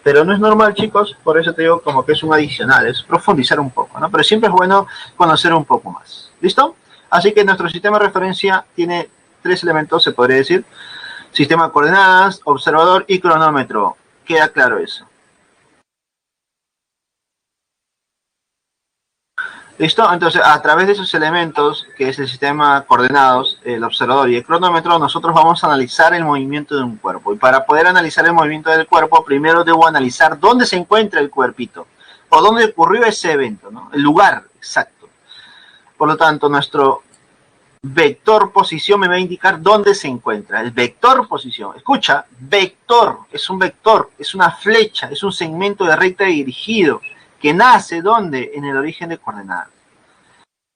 Pero no es normal, chicos, por eso te digo como que es un adicional, es profundizar un poco, ¿no? Pero siempre es bueno conocer un poco más. ¿Listo? Así que nuestro sistema de referencia tiene 3 elementos, se podría decir. Sistema de coordenadas, observador y cronómetro. ¿Queda claro eso? ¿Listo? Entonces, a través de esos elementos, que es el sistema de coordenados, el observador y el cronómetro, nosotros vamos a analizar el movimiento de un cuerpo. Y para poder analizar el movimiento del cuerpo, primero debo analizar dónde se encuentra el cuerpito, o dónde ocurrió ese evento, ¿no? El lugar exacto. Por lo tanto, nuestro vector posición me va a indicar dónde se encuentra. El vector posición, escucha, vector, es un vector, es una flecha, es un segmento de recta dirigido, que nace, ¿dónde? En el origen de coordenadas.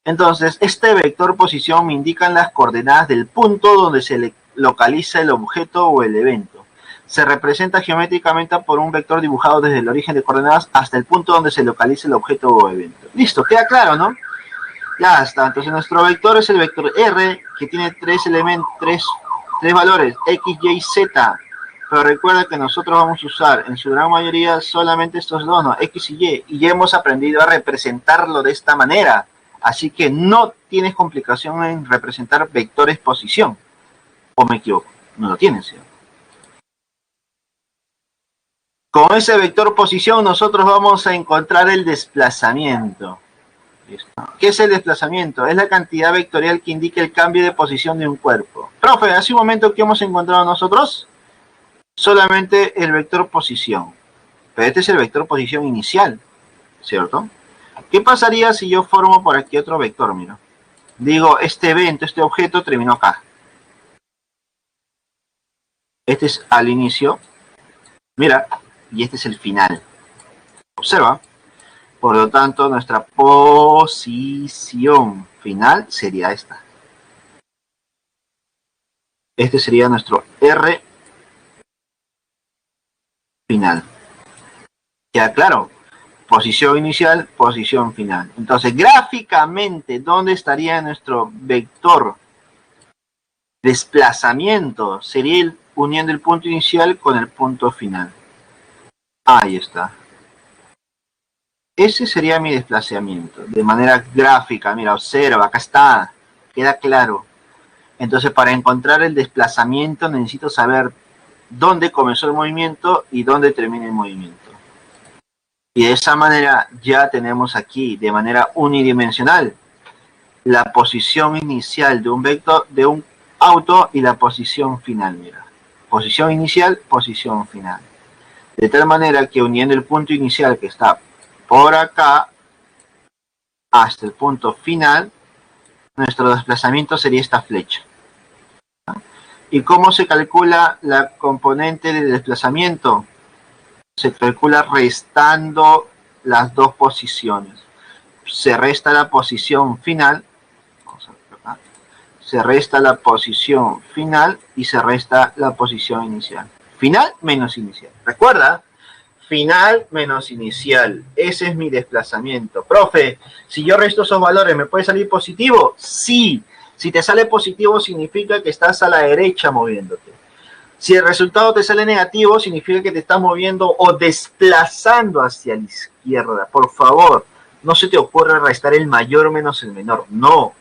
Entonces, este vector posición me indican las coordenadas del punto donde se localiza el objeto o el evento. Se representa geométricamente por un vector dibujado desde el origen de coordenadas hasta el punto donde se localiza el objeto o evento. Listo, queda claro, ¿no? Ya está. Entonces, nuestro vector es el vector R, que tiene 3 elementos, tres valores, X, Y, Z. Pero recuerda que nosotros vamos a usar en su gran mayoría solamente estos dos, ¿no? X y Y. Y ya hemos aprendido a representarlo de esta manera. Así que no tienes complicación en representar vectores posición. ¿O me equivoco? No lo tiene, ¿sí? Con ese vector posición nosotros vamos a encontrar el desplazamiento. ¿Listo? ¿Qué es el desplazamiento? Es la cantidad vectorial que indica el cambio de posición de un cuerpo. Profe, hace un momento que hemos encontrado nosotros solamente el vector posición. Pero este es el vector posición inicial, ¿cierto? ¿Qué pasaría si yo formo por aquí otro vector? Mira, digo, este evento, este objeto terminó acá. Este es al inicio. Mira, y este es el final. Observa. Por lo tanto, nuestra posición final sería esta. Este sería nuestro R final. Ya claro, posición inicial, posición final. Entonces, gráficamente, ¿dónde estaría nuestro vector desplazamiento? Sería uniendo el punto inicial con el punto final. Ahí está. Ese sería mi desplazamiento, de manera gráfica. Mira, observa, acá está, queda claro. Entonces, para encontrar el desplazamiento necesito saber dónde comenzó el movimiento y dónde termina el movimiento. Y de esa manera ya tenemos aquí, de manera unidimensional, la posición inicial de un vector, de un auto y la posición final. Mira, posición inicial, posición final. De tal manera que uniendo el punto inicial que está por acá hasta el punto final, nuestro desplazamiento sería esta flecha. ¿Y cómo se calcula la componente de desplazamiento? Se calcula restando las dos posiciones. Se resta la posición final, se resta la posición final y se resta la posición inicial. Final menos inicial. Recuerda, final menos inicial. Ese es mi desplazamiento. Profe, si yo resto esos valores, ¿me puede salir positivo? Sí. Si te sale positivo, significa que estás a la derecha moviéndote. Si el resultado te sale negativo, significa que te estás moviendo o desplazando hacia la izquierda. Por favor, no se te ocurra restar el mayor menos el menor. No.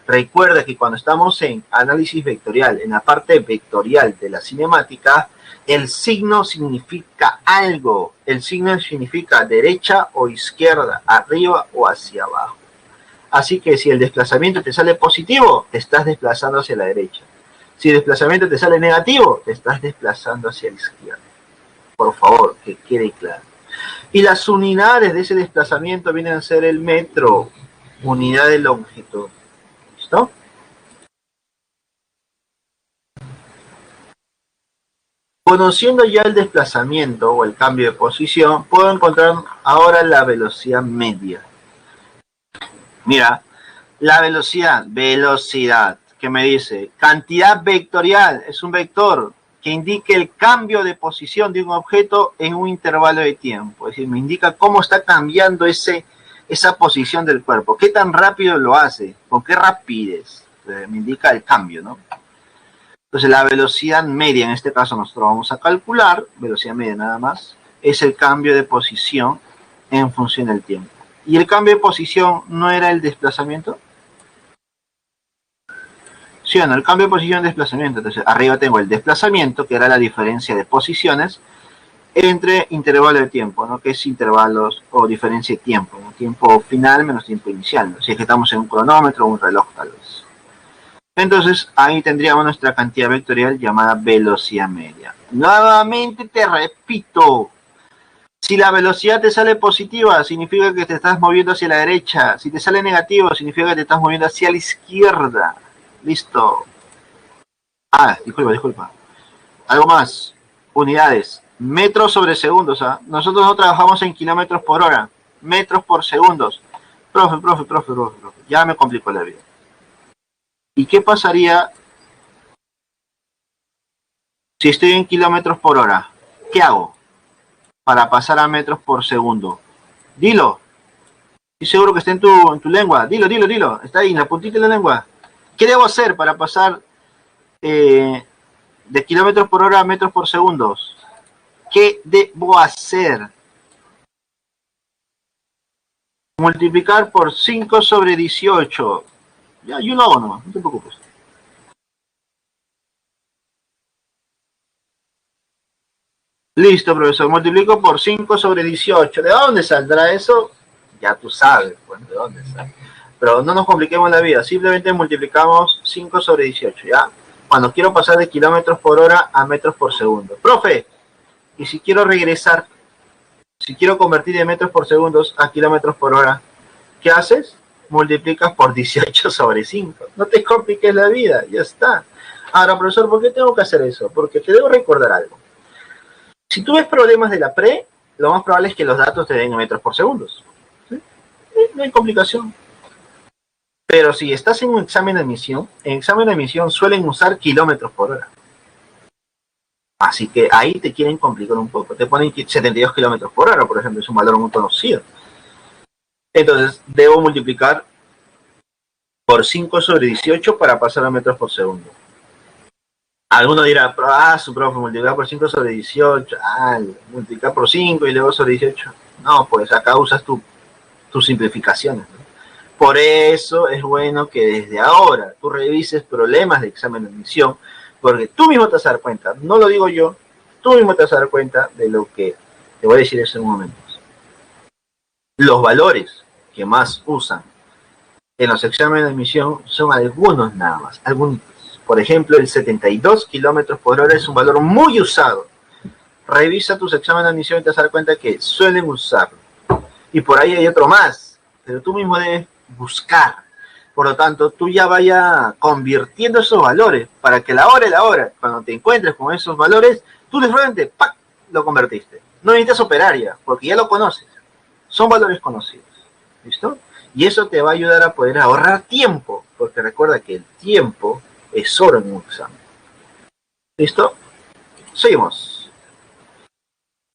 Recuerda que cuando estamos en análisis vectorial, en la parte vectorial de la cinemática, el signo significa algo. El signo significa derecha o izquierda, arriba o hacia abajo. Así que si el desplazamiento te sale positivo, te estás desplazando hacia la derecha. Si el desplazamiento te sale negativo, te estás desplazando hacia la izquierda. Por favor, que quede claro. Y las unidades de ese desplazamiento vienen a ser el metro, unidad de longitud. ¿Listo? Conociendo ya el desplazamiento o el cambio de posición, puedo encontrar ahora la velocidad media. Mira, la velocidad, ¿qué me dice? Cantidad vectorial, es un vector que indica el cambio de posición de un objeto en un intervalo de tiempo. Es decir, me indica cómo está cambiando esa posición del cuerpo. ¿Qué tan rápido lo hace? ¿Con qué rapidez? Me indica el cambio, ¿no? Entonces la velocidad media, en este caso nosotros vamos a calcular, velocidad media nada más, es el cambio de posición en función del tiempo. ¿Y el cambio de posición no era el desplazamiento? Sí o no, el cambio de posición es desplazamiento. Entonces arriba tengo el desplazamiento, que era la diferencia de posiciones entre intervalos de tiempo, ¿no? Que es intervalos o diferencia de tiempo, ¿no? Tiempo final menos tiempo inicial, ¿no? Si es que estamos en un cronómetro o un reloj tal vez. Entonces ahí tendríamos nuestra cantidad vectorial llamada velocidad media. Nuevamente te repito, si la velocidad te sale positiva, significa que te estás moviendo hacia la derecha. Si te sale negativo, significa que te estás moviendo hacia la izquierda. Listo. Disculpa. Algo más. Unidades. Metros sobre segundos. ¿Ah? Nosotros no trabajamos en kilómetros por hora. Metros por segundos. Profe. Ya me complicó la vida. ¿Y qué pasaría si estoy en kilómetros por hora? ¿Qué hago para pasar a metros por segundo? Dilo. Estoy seguro que está en tu lengua. Dilo. Está ahí en la puntita de la lengua. ¿Qué debo hacer para pasar de kilómetros por hora a metros por segundos? ¿Qué debo hacer? Multiplicar por 5 sobre 18. Ya, yo lo hago nomás, no te preocupes. Listo, profesor, multiplico por 5 sobre 18. ¿De dónde saldrá eso? Ya tú sabes, pues, de dónde sale. Pero no nos compliquemos la vida, simplemente multiplicamos 5 sobre 18, ¿ya? Cuando quiero pasar de kilómetros por hora a metros por segundo. Profe, y si quiero regresar, si quiero convertir de metros por segundo a kilómetros por hora, ¿qué haces? Multiplicas por 18 sobre 5. No te compliques la vida, ya está. Ahora, profesor, ¿por qué tengo que hacer eso? Porque te debo recordar algo. Si tú ves problemas de la pre, lo más probable es que los datos te den en metros por segundos. ¿Sí? No hay complicación. Pero si estás en un examen de admisión, en examen de admisión suelen usar kilómetros por hora. Así que ahí te quieren complicar un poco. Te ponen 72 kilómetros por hora, por ejemplo, es un valor muy conocido. Entonces, debo multiplicar por 5 sobre 18 para pasar a metros por segundo. Alguno dirá, su profe, multiplicar por 5 sobre 18, multiplicar por 5 y luego sobre 18. No, pues acá usas tus simplificaciones, ¿no? Por eso es bueno que desde ahora tú revises problemas de examen de admisión, porque tú mismo te vas a dar cuenta, no lo digo yo, tú mismo te vas a dar cuenta de lo que te voy a decir en ese momento. Los valores que más usan en los exámenes de admisión son algunos nada más, algunos. Por ejemplo, el 72 kilómetros por hora es un valor muy usado. Revisa tus exámenes de admisión y te vas a dar cuenta que suelen usarlo. Y por ahí hay otro más, pero tú mismo debes buscar. Por lo tanto, tú ya vaya convirtiendo esos valores para que la hora, cuando te encuentres con esos valores, tú de frente, ¡pac!, lo convertiste. No necesitas operar ya, porque ya lo conoces. Son valores conocidos. ¿Listo? Y eso te va a ayudar a poder ahorrar tiempo, porque recuerda que el tiempo es oro en un examen. ¿Listo? Seguimos.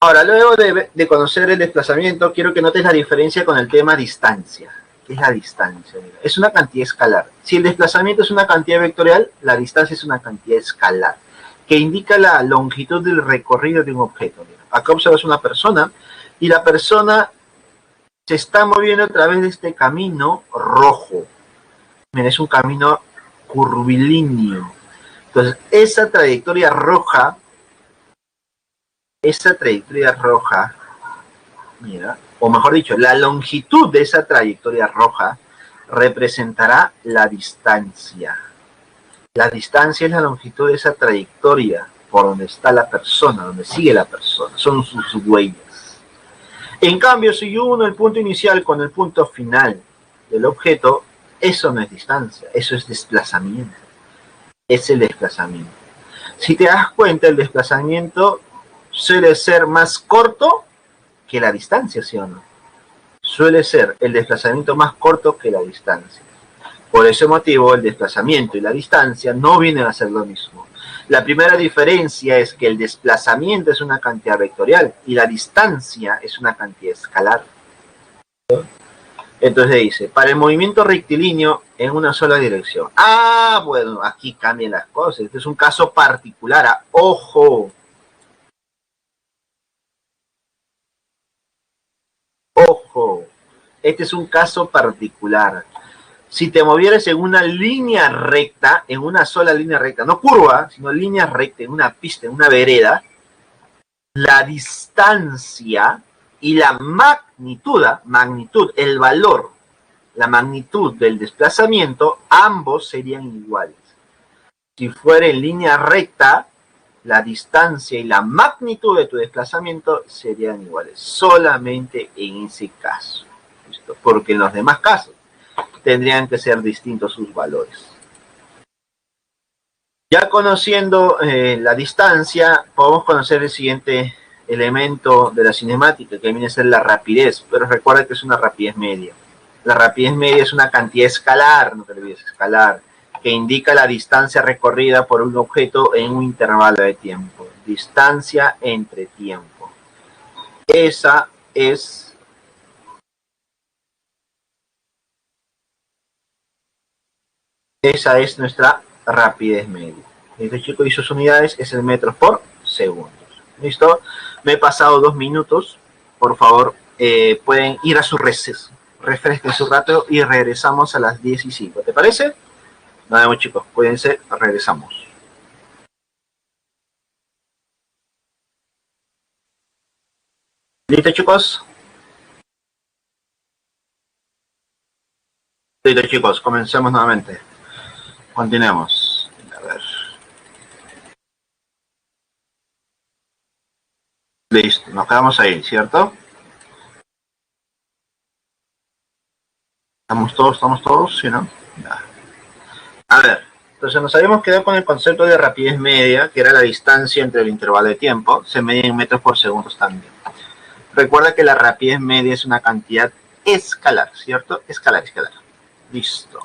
Ahora, luego de conocer el desplazamiento, quiero que notes la diferencia con el tema distancia. ¿Qué es la distancia? Mira, es una cantidad escalar. Si el desplazamiento es una cantidad vectorial, la distancia es una cantidad escalar, que indica la longitud del recorrido de un objeto. Mira, acá observas una persona, y la persona se está moviendo a través de este camino rojo. Mira, es un camino curvilíneo. Entonces, esa trayectoria roja, mira, o mejor dicho, la longitud de esa trayectoria roja representará la distancia. La distancia es la longitud de esa trayectoria por donde está la persona, donde sigue la persona, son sus huellas. En cambio, si yo uno el punto inicial con el punto final del objeto, eso no es distancia, eso es desplazamiento. Es el desplazamiento. Si te das cuenta, el desplazamiento suele ser más corto que la distancia, ¿sí o no? Suele ser el desplazamiento más corto que la distancia. Por ese motivo, el desplazamiento y la distancia no vienen a ser lo mismo. La primera diferencia es que el desplazamiento es una cantidad vectorial y la distancia es una cantidad escalar. Entonces dice, para el movimiento rectilíneo en una sola dirección. Bueno, aquí cambian las cosas. Este es un caso particular. ¡Ojo! ¡Ojo! Este es un caso particular. Si te movieras en una línea recta, en una sola línea recta, no curva, sino línea recta, en una pista, en una vereda, la distancia y la magnitud, el valor, la magnitud del desplazamiento, ambos serían iguales. Si fuera en línea recta, la distancia y la magnitud de tu desplazamiento serían iguales, solamente en ese caso. ¿Listo? Porque en los demás casos tendrían que ser distintos sus valores. Ya conociendo la distancia, podemos conocer el siguiente elemento de la cinemática, que viene a ser la rapidez, pero recuerda que es una rapidez media. La rapidez media es una cantidad escalar, no te olvides, escalar, que indica la distancia recorrida por un objeto en un intervalo de tiempo. Distancia entre tiempo. Esa es nuestra rapidez media. Este chico y sus unidades es el metros por segundo. ¿Listo? Me he pasado 2 minutos. Por favor, pueden ir a su receso. Refresquen su rato y regresamos a las 10:05. ¿Te parece? Nos vemos, chicos. Cuídense. Regresamos. ¿Listo, chicos? Listo, chicos, comencemos nuevamente. Continuemos. A ver. Listo, nos quedamos ahí, ¿cierto? ¿Estamos todos? ¿Sí, no? Ya. A ver, entonces nos habíamos quedado con el concepto de rapidez media, que era la distancia entre el intervalo de tiempo. Se mide en metros por segundo también. Recuerda que la rapidez media es una cantidad escalar, ¿cierto? Escalar. Listo.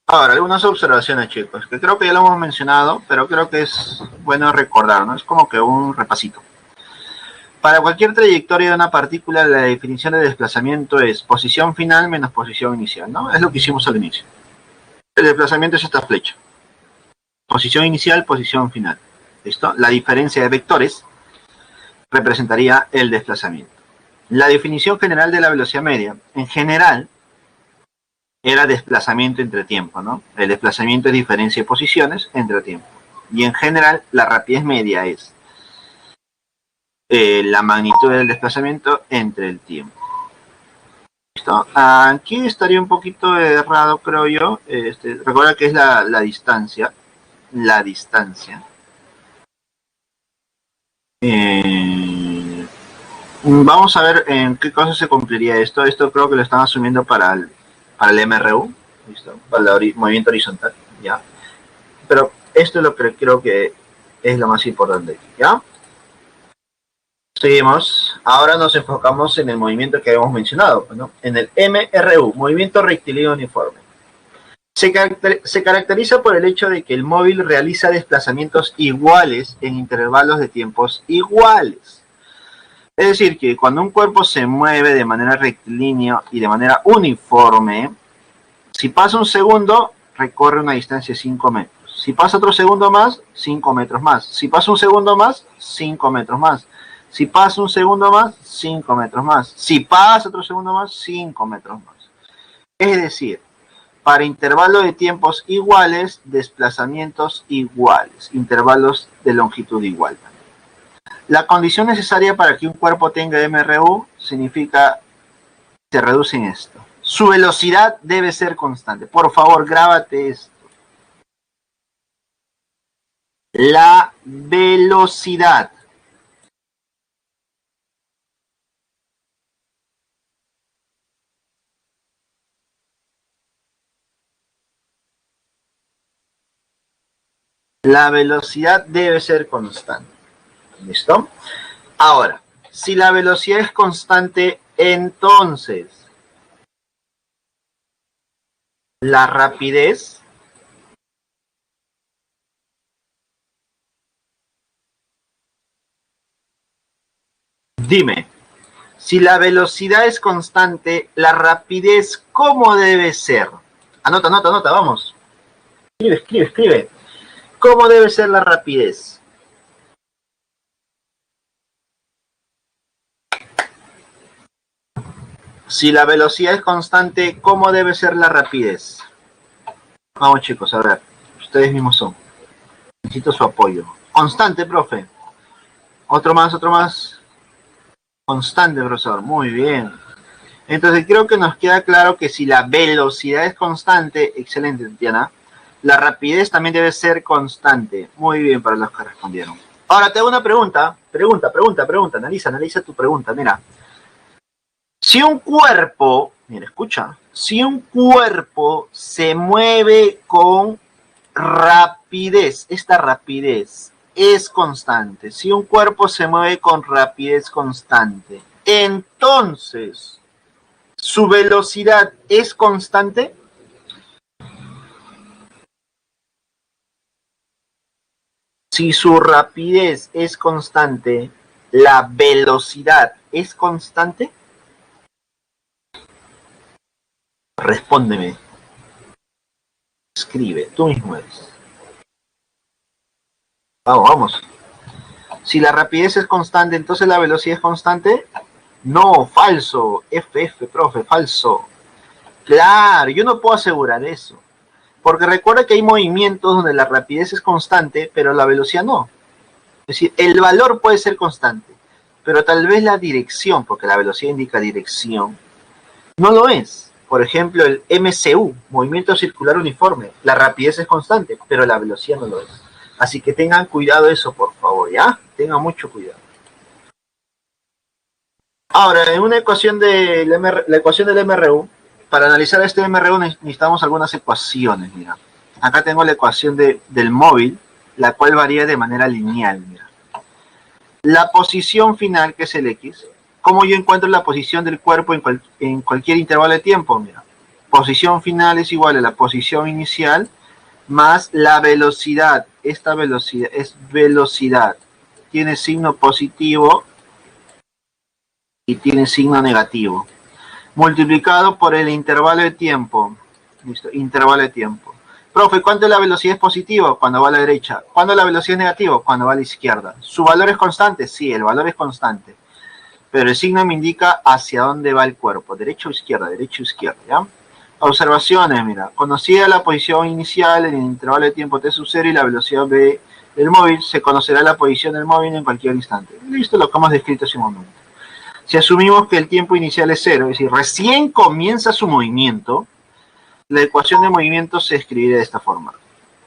Ahora, algunas observaciones, chicos, que creo que ya lo hemos mencionado, pero creo que es bueno recordar, ¿no? Es como que un repasito. Para cualquier trayectoria de una partícula, la definición de desplazamiento es posición final menos posición inicial, ¿no? Es lo que hicimos al inicio. El desplazamiento es esta flecha. Posición inicial, posición final. ¿Listo? La diferencia de vectores representaría el desplazamiento. La definición general de la velocidad media, en general, era desplazamiento entre tiempo, ¿no? El desplazamiento es diferencia de posiciones entre tiempo. Y en general, la rapidez media es la magnitud del desplazamiento entre el tiempo. ¿Listo? Aquí estaría un poquito errado, creo yo. Recuerda que es la distancia. La distancia. Vamos a ver en qué cosa se cumpliría esto. Esto creo que lo están asumiendo para el MRU, ¿listo? Para el movimiento horizontal, ¿ya? Pero esto es lo que creo que es lo más importante, ¿ya? Seguimos. Ahora nos enfocamos en el movimiento que habíamos mencionado, ¿no? En el MRU, movimiento rectilíneo uniforme. Se caracteriza por el hecho de que el móvil realiza desplazamientos iguales en intervalos de tiempos iguales. Es decir, que cuando un cuerpo se mueve de manera rectilínea y de manera uniforme, si pasa un segundo, recorre una distancia de 5 metros. Si pasa otro segundo más, 5 metros más. Si pasa un segundo más, 5 metros más. Si pasa un segundo más, 5 metros más. Si pasa otro segundo más, 5 metros más. Es decir, para intervalos de tiempos iguales, desplazamientos iguales, intervalos de longitud igual. La condición necesaria para que un cuerpo tenga MRU significa, se reduce en esto. Su velocidad debe ser constante. Por favor, grábate esto. La velocidad debe ser constante. ¿Listo? Ahora, si la velocidad es constante, entonces la rapidez dime, si la velocidad es constante, la rapidez, ¿cómo debe ser? Anota, vamos. Escribe. ¿Cómo debe ser la rapidez? Si la velocidad es constante, ¿cómo debe ser la rapidez? Vamos, chicos, a ver. Ustedes mismos son. Necesito su apoyo. Constante, profe. Otro más. Constante, profesor. Muy bien. Entonces creo que nos queda claro que si la velocidad es constante, excelente, Tatiana, la rapidez también debe ser constante. Muy bien para los que respondieron. Ahora te hago una pregunta. Analiza tu pregunta. Mira. Si un cuerpo, mira, escucha, si un cuerpo se mueve con rapidez, esta rapidez es constante. Si un cuerpo se mueve con rapidez constante, entonces, ¿su velocidad es constante? Si su rapidez es constante, ¿la velocidad es constante? Respóndeme. Escribe, tú mismo eres. Vamos. Si la rapidez es constante, entonces la velocidad es constante. No, falso. Profe, falso. Claro, yo no puedo asegurar eso. Porque recuerda que hay movimientos donde la rapidez es constante, pero la velocidad no. Es decir, el valor puede ser constante, pero tal vez la dirección, porque la velocidad indica dirección, no lo es. Por ejemplo, el MCU, movimiento circular uniforme, la rapidez es constante, pero la velocidad no lo es. Así que tengan cuidado eso, por favor, ¿ya? Tengan mucho cuidado. Ahora, en una ecuación la ecuación del MRU, para analizar este MRU necesitamos algunas ecuaciones, mira. Acá tengo la ecuación del móvil, la cual varía de manera lineal, mira. La posición final, que es el X, ¿cómo yo encuentro la posición del cuerpo en cualquier intervalo de tiempo? Mira, posición final es igual a la posición inicial más la velocidad. Esta velocidad es velocidad. Tiene signo positivo y tiene signo negativo. Multiplicado por el intervalo de tiempo. Listo, intervalo de tiempo. Profe, ¿cuánto es la velocidad positiva? Cuando va a la derecha. ¿Cuándo la velocidad es negativa? Cuando va a la izquierda. ¿Su valor es constante? Sí, el valor es constante. Pero el signo me indica hacia dónde va el cuerpo. Derecha o izquierda, ¿ya? Observaciones, mira. Conocida la posición inicial en el intervalo de tiempo t sub 0 y la velocidad v del móvil, se conocerá la posición del móvil en cualquier instante. Listo, lo que hemos descrito hace un momento. Si asumimos que el tiempo inicial es 0, es decir, recién comienza su movimiento, la ecuación de movimiento se escribe de esta forma.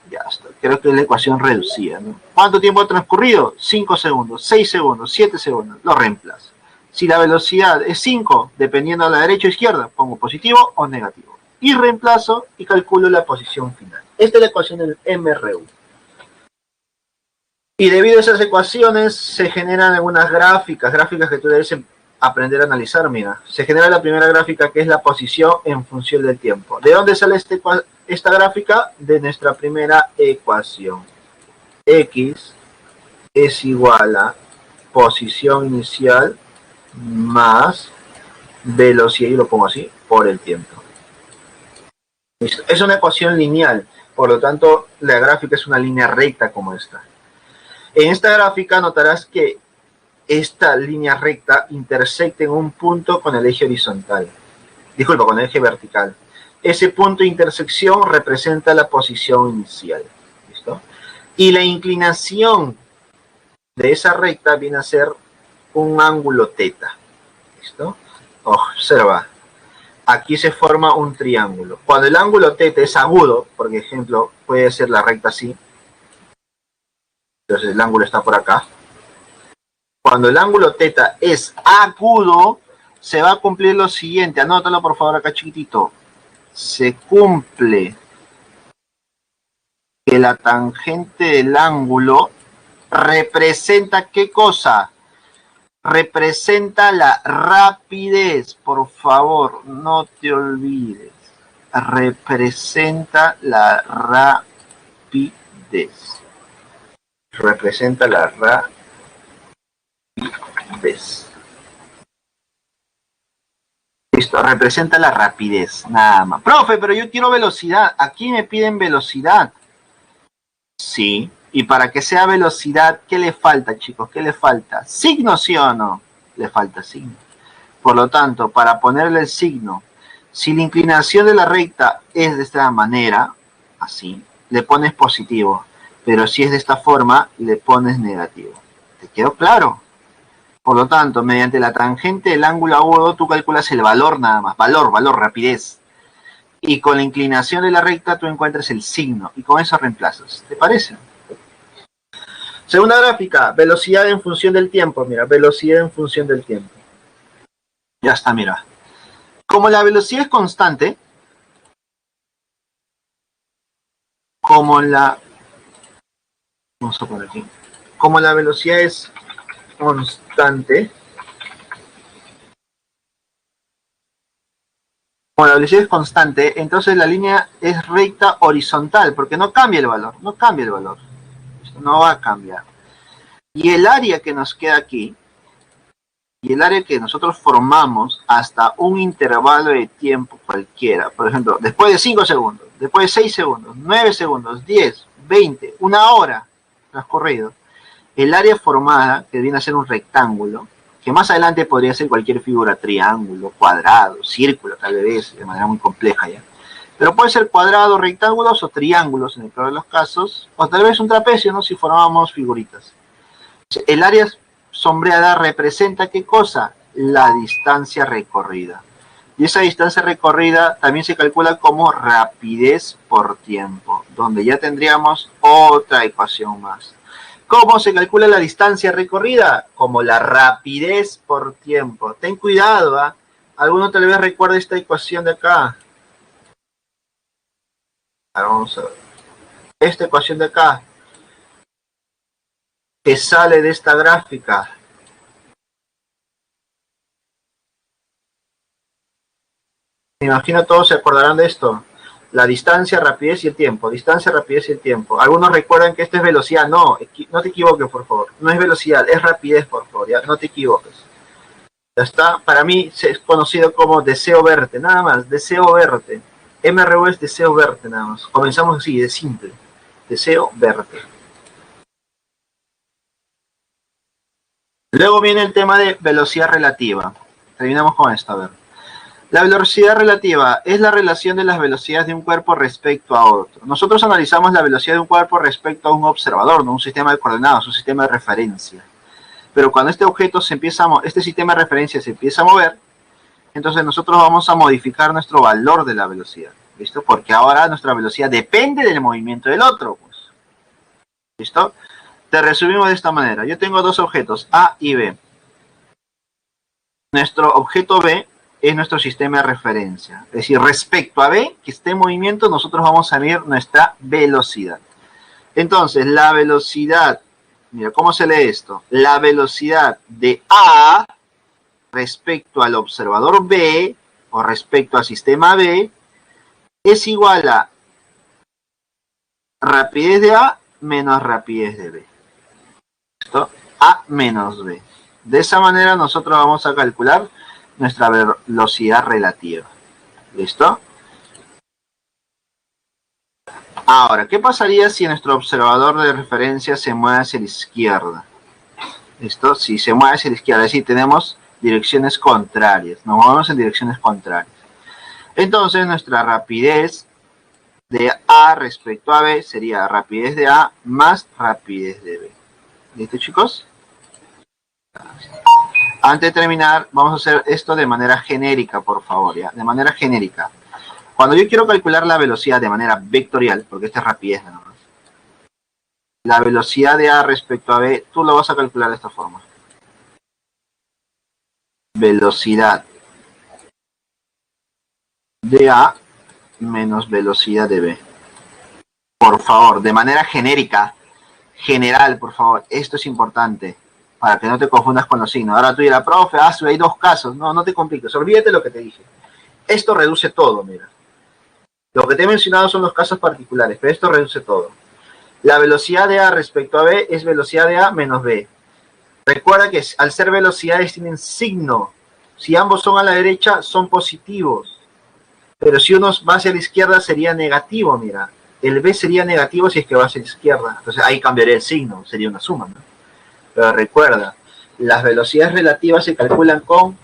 Ya está, creo que es la ecuación reducida, ¿no? ¿Cuánto tiempo ha transcurrido? 5 segundos, 6 segundos, 7 segundos, lo reemplazo. Si la velocidad es 5, dependiendo de la derecha o izquierda, pongo positivo o negativo. Y reemplazo y calculo la posición final. Esta es la ecuación del MRU. Y debido a esas ecuaciones se generan algunas gráficas que tú debes aprender a analizar. Mira, se genera la primera gráfica, que es la posición en función del tiempo. ¿De dónde sale esta gráfica? De nuestra primera ecuación. X es igual a posición inicial más velocidad, y lo pongo así, por el tiempo. ¿Listo? Es una ecuación lineal, por lo tanto la gráfica es una línea recta como esta. En esta gráfica notarás que esta línea recta intersecta en un punto con el eje horizontal. Disculpa, con el eje vertical. Ese punto de intersección representa la posición inicial. ¿Listo? Y la inclinación de esa recta viene a ser un ángulo teta. ¿Listo? Observa. Aquí se forma un triángulo. Cuando el ángulo teta es agudo, por ejemplo, puede ser la recta así. Entonces el ángulo está por acá. Cuando el ángulo teta es agudo, se va a cumplir lo siguiente. Anótalo por favor acá chiquitito. Se cumple que la tangente del ángulo representa ¿qué cosa? Representa la rapidez. Por favor, no te olvides. Representa la rapidez. Representa la rapidez. Listo, representa la rapidez, nada más. Profe, pero yo quiero velocidad. Aquí me piden velocidad. Sí, y para que sea velocidad, ¿qué le falta, chicos? ¿Qué le falta? ¿Signo, sí o no? Le falta signo. Por lo tanto, para ponerle el signo, si la inclinación de la recta es de esta manera, así, le pones positivo. Pero si es de esta forma, le pones negativo. ¿Te quedó claro? Por lo tanto, mediante la tangente del ángulo agudo, tú calculas el valor nada más. Valor, rapidez. Y con la inclinación de la recta, tú encuentras el signo. Y con eso reemplazas. ¿Te parece? Segunda gráfica, velocidad en función del tiempo. Mira, velocidad en función del tiempo. Ya está, mira. Como la velocidad es constante, vamos a poner aquí. Como la velocidad es constante, como la velocidad es constante, entonces la línea es recta horizontal, porque no cambia el valor, no va a cambiar. Y el área que nos queda aquí, y el área que nosotros formamos hasta un intervalo de tiempo cualquiera, por ejemplo, después de 5 segundos, después de 6 segundos, 9 segundos, 10, 20, una hora transcurrido, el área formada, que viene a ser un rectángulo, que más adelante podría ser cualquier figura, triángulo, cuadrado, círculo, tal vez, de manera muy compleja ya. Pero puede ser cuadrado, rectángulos o triángulos en el peor de los casos, o tal vez un trapecio, ¿no? Si formábamos figuritas. El área sombreada representa ¿qué cosa? La distancia recorrida. Y esa distancia recorrida también se calcula como rapidez por tiempo, donde ya tendríamos otra ecuación más. ¿Cómo se calcula la distancia recorrida? Como la rapidez por tiempo. Ten cuidado, ¿ah? ¿Alguno tal vez recuerda esta ecuación de acá? Ahora vamos a ver. Esta ecuación de acá, que sale de esta gráfica. Me imagino todos se acordarán de esto. La distancia, rapidez y el tiempo. Distancia, rapidez y el tiempo. Algunos recuerdan que esto es velocidad. No, no te equivoques, por favor. No es velocidad, es rapidez, por favor. ¿Ya? No te equivoques. Ya está. Para mí es conocido como deseo verte. Nada más, deseo verte. MRU es deseo verte, nada más. Comenzamos así, de simple. Deseo verte. Luego viene el tema de velocidad relativa. Terminamos con esto, a ver. La velocidad relativa es la relación de las velocidades de un cuerpo respecto a otro. Nosotros analizamos la velocidad de un cuerpo respecto a un observador, no un sistema de coordenadas, un sistema de referencia. Pero cuando este objeto este sistema de referencia se empieza a mover, entonces nosotros vamos a modificar nuestro valor de la velocidad. ¿Listo? Porque ahora nuestra velocidad depende del movimiento del otro. Pues. ¿Listo? Te resumimos de esta manera. Yo tengo dos objetos, A y B. Nuestro objeto B es nuestro sistema de referencia. Es decir, respecto a B, que esté en movimiento, nosotros vamos a medir nuestra velocidad. Entonces, la velocidad, mira, ¿cómo se lee esto? La velocidad de A respecto al observador B, o respecto al sistema B, es igual a rapidez de A menos rapidez de B. ¿Listo? A menos B. De esa manera nosotros vamos a calcular nuestra velocidad relativa. ¿Listo? Ahora, ¿qué pasaría si nuestro observador de referencia se mueve hacia la izquierda? ¿Listo? Si se mueve hacia la izquierda, es decir, tenemos direcciones contrarias. Nos movemos en direcciones contrarias. Entonces, nuestra rapidez de A respecto a B sería rapidez de A más rapidez de B. ¿Listo, chicos? Antes de terminar, vamos a hacer esto de manera genérica, por favor, ¿ya? De manera genérica. Cuando yo quiero calcular la velocidad de manera vectorial, porque esta es rapidez nada más, la velocidad de A respecto a B, tú lo vas a calcular de esta forma. Velocidad de A menos velocidad de B. Por favor, de manera genérica, general, por favor, esto es importante. Para que no te confundas con los signos. Ahora tú dirás, profe, hay dos casos. No, no te compliques. Olvídate lo que te dije. Esto reduce todo, mira. Lo que te he mencionado son los casos particulares, pero esto reduce todo. La velocidad de A respecto a B es velocidad de A menos B. Recuerda que al ser velocidades tienen signo. Si ambos son a la derecha, son positivos. Pero si uno va hacia la izquierda, sería negativo, mira. El B sería negativo si es que va hacia la izquierda. Entonces ahí cambiaría el signo, sería una suma, ¿no? Pero recuerda, las velocidades relativas se calculan con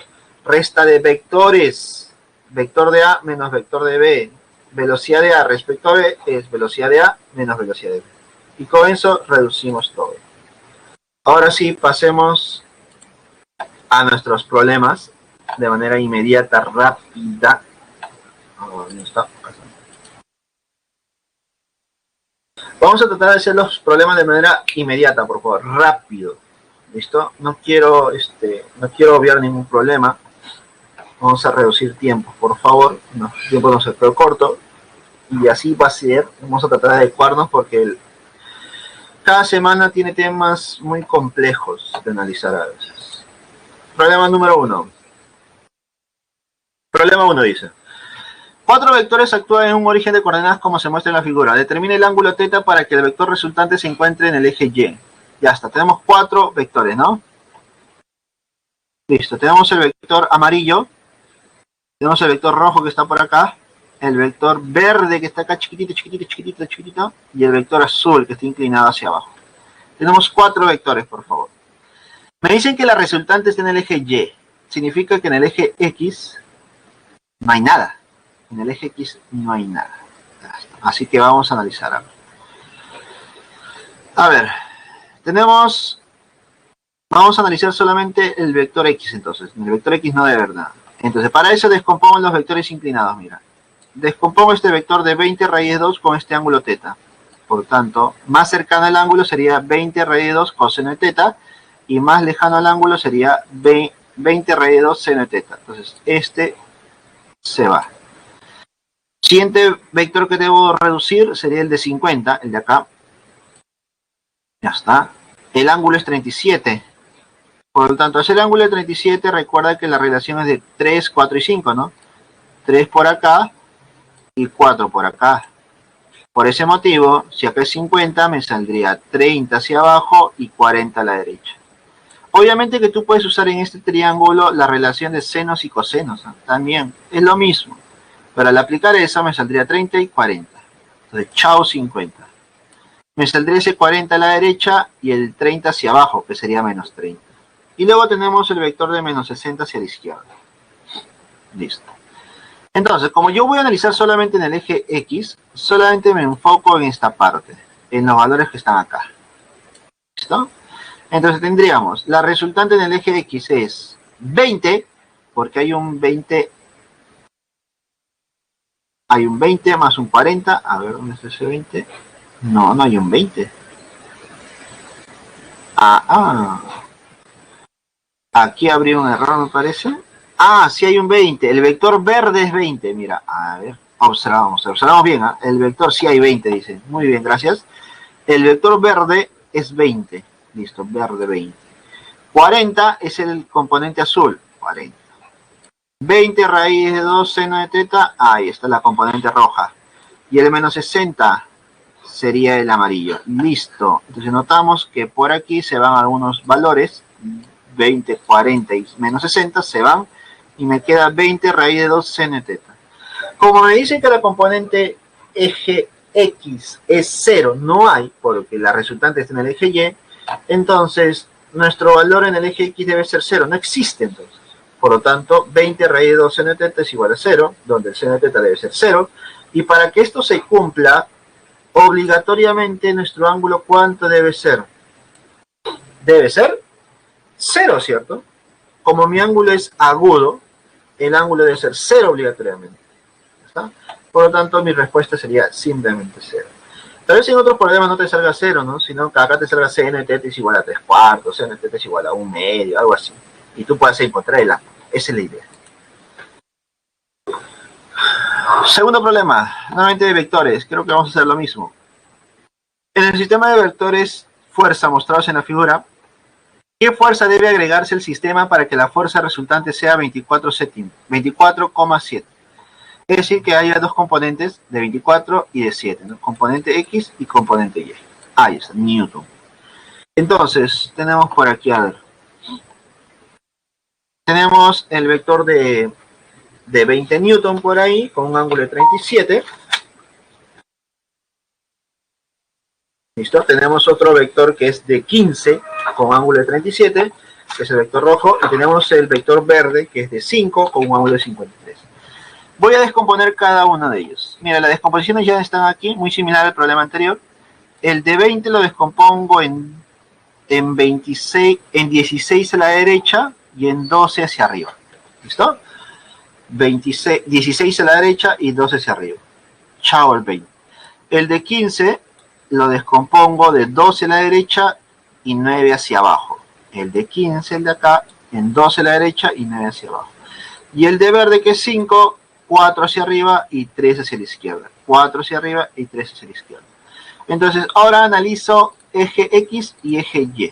resta de vectores. Vector de A menos vector de B. Velocidad de A respecto a B es velocidad de A menos velocidad de B. Y con eso reducimos todo. Ahora sí, pasemos a nuestros problemas de manera inmediata, rápida. ¿Dónde está? Vamos a tratar de hacer los problemas de manera inmediata, por favor, rápido. ¿Listo? No quiero obviar ningún problema. Vamos a reducir tiempos, por favor. No, el tiempo nos quedó corto. Y así va a ser. Vamos a tratar de adecuarnos porque cada semana tiene temas muy complejos de analizar a veces. Problema número 1. Problema 1 dice: 4 vectores actúan en un origen de coordenadas como se muestra en la figura. Determine el ángulo θ para que el vector resultante se encuentre en el eje Y. Ya está, tenemos 4 vectores, ¿no? Listo, tenemos el vector amarillo, tenemos el vector rojo que está por acá, el vector verde que está acá chiquitito, chiquitito, chiquitito, chiquitito, y el vector azul que está inclinado hacia abajo. Tenemos 4 vectores, por favor. Me dicen que la resultante está en el eje Y. Significa que en el eje X no hay nada. En el eje X no hay nada. Así que vamos a analizar algo. A ver, tenemos Vamos a analizar solamente el vector X entonces. El vector X no debe haber nada. Entonces, para eso descompongo los vectores inclinados, mira. Descompongo este vector de 20 raíz de 2 con este ángulo teta. Por tanto, más cercano al ángulo sería 20 raíz de 2 coseno de teta, y más lejano al ángulo sería 20 raíz de 2 seno de teta. Entonces, este se va. Siguiente vector que debo reducir sería el de 50, el de acá. Ya está. El ángulo es 37. Por lo tanto, hacer el ángulo de 37, recuerda que la relación es de 3, 4 y 5, ¿no? 3 por acá y 4 por acá. Por ese motivo, si acá es 50, me saldría 30 hacia abajo y 40 a la derecha. Obviamente que tú puedes usar en este triángulo la relación de senos y cosenos, ¿no? También es lo mismo. Pero al aplicar eso me saldría 30 y 40. Entonces, chao 50. Me saldría ese 40 a la derecha y el 30 hacia abajo, que sería menos 30. Y luego tenemos el vector de menos 60 hacia la izquierda. Listo. Entonces, como yo voy a analizar solamente en el eje X, solamente me enfoco en esta parte, en los valores que están acá. ¿Listo? Entonces tendríamos, la resultante en el eje X es 20, porque hay un 20 más un 40. A ver, ¿dónde está ese 20? No, no hay un 20. Aquí habría un error, me parece. Sí hay un 20. El vector verde es 20. Mira, a ver, observamos bien. ¿Eh? El vector sí hay 20, dice. Muy bien, gracias. El vector verde es 20. Listo, verde 20. 40 es el componente azul. 40. 20 raíz de 2 seno de teta. Ahí está la componente roja. Y el menos 60 sería el amarillo. Listo. Entonces notamos que por aquí se van algunos valores. 20, 40 y menos 60 se van. Y me queda 20 raíz de 2 seno de teta. Como me dicen que la componente eje X es 0, no hay, porque la resultante está en el eje Y, entonces nuestro valor en el eje X debe ser 0, no existe entonces. Por lo tanto, 20 raíz de 2 seno de teta es igual a 0, donde el seno de teta debe ser 0, y para que esto se cumpla, obligatoriamente nuestro ángulo, ¿cuánto debe ser? Debe ser 0, ¿cierto? Como mi ángulo es agudo, el ángulo debe ser 0 obligatoriamente. ¿Está? Por lo tanto, mi respuesta sería simplemente 0. Tal vez en otros problemas no te salga 0, ¿no? Sino que acá te salga seno de teta es igual a 3 cuartos, seno de teta es igual a 1 medio, algo así. Y tú puedes encontrar el ángulo. Esa es la idea. Segundo problema, nuevamente de vectores. Creo que vamos a hacer lo mismo. En el sistema de vectores fuerza mostrados en la figura, ¿qué fuerza debe agregarse al sistema para que la fuerza resultante sea 24,7? Es decir, que haya dos componentes de 24 y de 7, ¿no? Componente X y componente Y. Ahí está, Newton. Entonces, tenemos por aquí, a ver. Tenemos el vector de 20 Newton por ahí, con un ángulo de 37. ¿Listo? Tenemos otro vector que es de 15, con ángulo de 37, que es el vector rojo. Y tenemos el vector verde, que es de 5, con un ángulo de 53. Voy a descomponer cada uno de ellos. Mira, las descomposiciones ya están aquí, muy similar al problema anterior. El de 20 lo descompongo en 16 a la derecha y en 12 hacia arriba. ¿Listo? 16 a la derecha y 12 hacia arriba. Chao el 20. El de 15 lo descompongo de 12 a la derecha y 9 hacia abajo. El de 15, el de acá, en 12 a la derecha y 9 hacia abajo. Y el de verde, que es 5, 4 hacia arriba y 3 hacia la izquierda. 4 hacia arriba y 3 hacia la izquierda. Entonces, ahora analizo eje X y eje Y,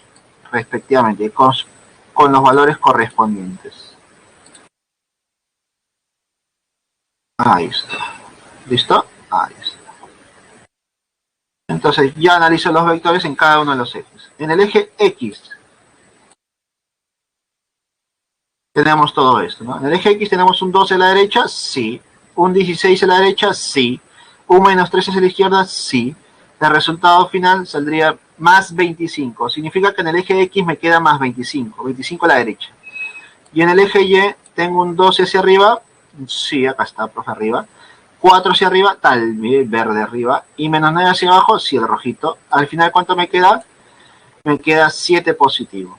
respectivamente, con los valores correspondientes. Ahí está. ¿Listo? Ahí está. Entonces, ya analizo los vectores en cada uno de los ejes. En el eje X tenemos todo esto, ¿no? En el eje X tenemos un 12 a la derecha, sí. Un 16 a la derecha, sí. Un menos 13 hacia la izquierda, sí. El resultado final saldría más 25. Significa que en el eje X me queda más 25. 25 a la derecha. Y en el eje Y tengo un 12 hacia arriba. Sí, acá está, profe, arriba. 4 hacia arriba, tal vez verde arriba. Y menos 9 hacia abajo, sí, el rojito. Al final, ¿cuánto me queda? Me queda 7 positivo.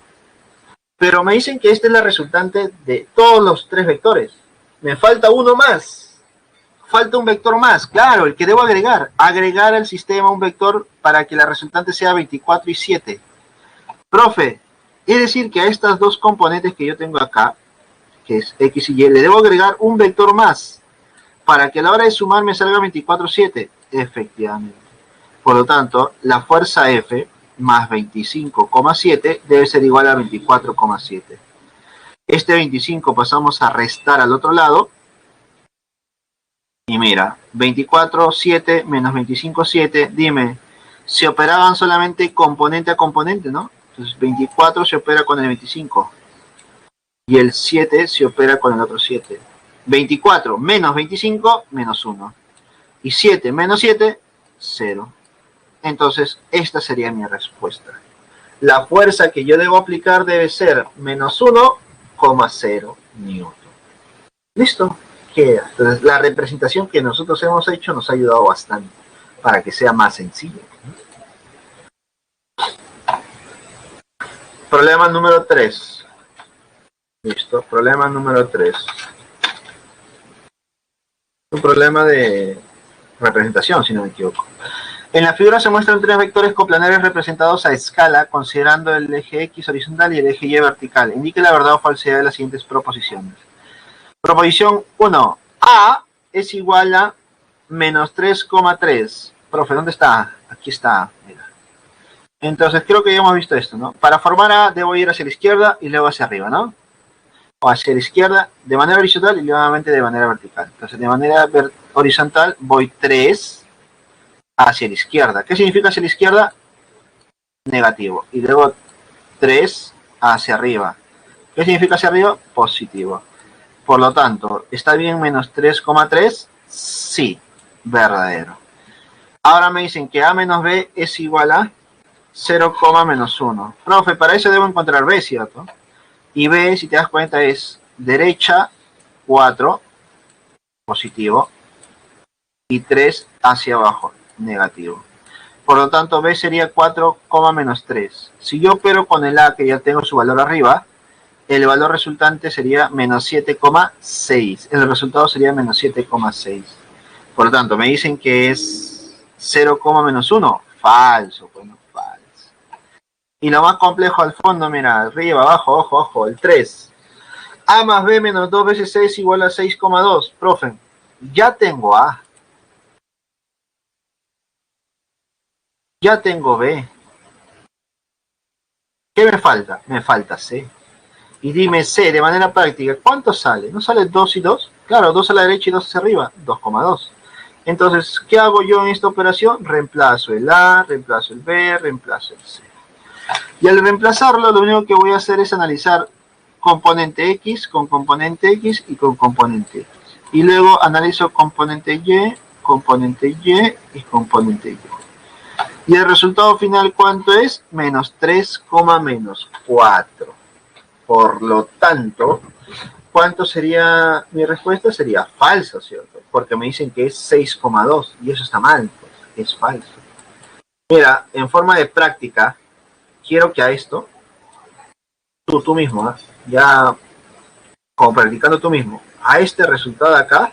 Pero me dicen que esta es la resultante de todos los tres vectores. Me falta uno más. Falta un vector más. Claro, el que debo agregar. Agregar al sistema un vector para que la resultante sea 24 y 7. Profe, es decir que a estas dos componentes que yo tengo acá, que es X y Y, le debo agregar un vector más para que a la hora de sumar me salga 24, 7. Efectivamente. Por lo tanto, la fuerza F más 25,7 debe ser igual a 24,7. Este 25 pasamos a restar al otro lado. Y mira, 24,7 menos 25,7, dime, se operaban solamente componente a componente, ¿no? Entonces 24 se opera con el 25. Y el 7 se opera con el otro 7. 24 menos 25, menos 1. Y 7 menos 7, 0. Entonces, esta sería mi respuesta. La fuerza que yo debo aplicar debe ser menos 1,0 newton. ¿Listo? Queda. Entonces, la representación que nosotros hemos hecho nos ha ayudado bastante para que sea más sencillo. Problema número 3. Listo, problema número 3. Un problema de representación, si no me equivoco. En la figura se muestran tres vectores coplanarios representados a escala, considerando el eje X horizontal y el eje Y vertical. Indique la verdad o falsedad de las siguientes proposiciones. Proposición 1. A es igual a menos 3,3. Profe, ¿dónde está? Aquí está. Mira. Entonces, creo que ya hemos visto esto, ¿no? Para formar A, debo ir hacia la izquierda y luego hacia arriba, ¿no? O hacia la izquierda de manera horizontal y nuevamente de manera vertical. Entonces, de manera horizontal voy 3 hacia la izquierda. ¿Qué significa hacia la izquierda? Negativo. Y luego 3 hacia arriba. ¿Qué significa hacia arriba? Positivo. Por lo tanto, ¿está bien menos 3,3? Sí, verdadero. Ahora me dicen que A menos B es igual a 0, menos 1. Profe, para eso debo encontrar B, ¿cierto? Y B, si te das cuenta, es derecha 4, positivo, y 3 hacia abajo, negativo. Por lo tanto, B sería 4, menos 3. Si yo opero con el A, que ya tengo su valor arriba, el valor resultante sería menos 7,6. El resultado sería menos 7,6. Por lo tanto, me dicen que es 0, menos 1. Falso, bueno, falso. Y lo más complejo al fondo, mira, arriba, abajo, ojo, ojo, el 3. A más B menos 2 veces 6 igual a 6,2. Profe, ya tengo A. Ya tengo B. ¿Qué me falta? Me falta C. Y dime C, de manera práctica, ¿cuánto sale? ¿No sale 2 y 2? Claro, 2 a la derecha y 2 hacia arriba, 2,2. Entonces, ¿qué hago yo en esta operación? Reemplazo el A, reemplazo el B, reemplazo el C. Y al reemplazarlo, lo único que voy a hacer es analizar componente X con componente X y con componente X. Y luego analizo componente Y y componente Y. Y el resultado final, ¿cuánto es? Menos 3, menos 4. Por lo tanto, ¿cuánto sería mi respuesta? Sería falso, ¿cierto? Porque me dicen que es 6,2 y eso está mal, pues, es falso. Mira, en forma de práctica, quiero que a esto, tú mismo, ya como practicando tú mismo, a este resultado de acá,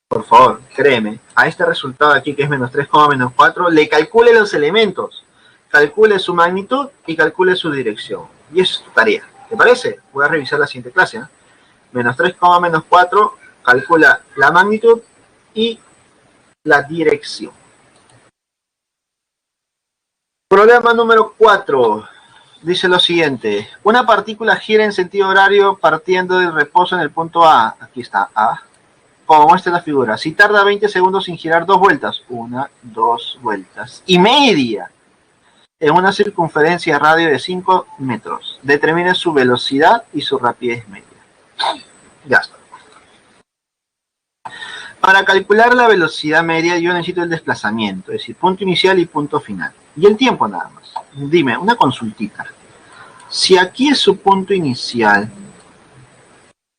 por favor, créeme, a este resultado de aquí que es menos 3, menos 4, le calcule los elementos, calcule su magnitud y calcule su dirección. Y eso es tu tarea. ¿Te parece? Voy a revisar la siguiente clase. Menos 3, menos 4, calcula la magnitud y la dirección. Problema número 4. Dice lo siguiente. Una partícula gira en sentido horario partiendo del reposo en el punto A. Aquí está A. Como muestra la figura. Si tarda 20 segundos sin girar 2 vueltas. 1, 2 vueltas y media. En una circunferencia radio de 5 metros. Determine su velocidad y su rapidez media. Ya está. Para calcular la velocidad media yo necesito el desplazamiento, es decir, punto inicial y punto final. Y el tiempo nada más. Dime, una consultita. Si aquí es su punto inicial,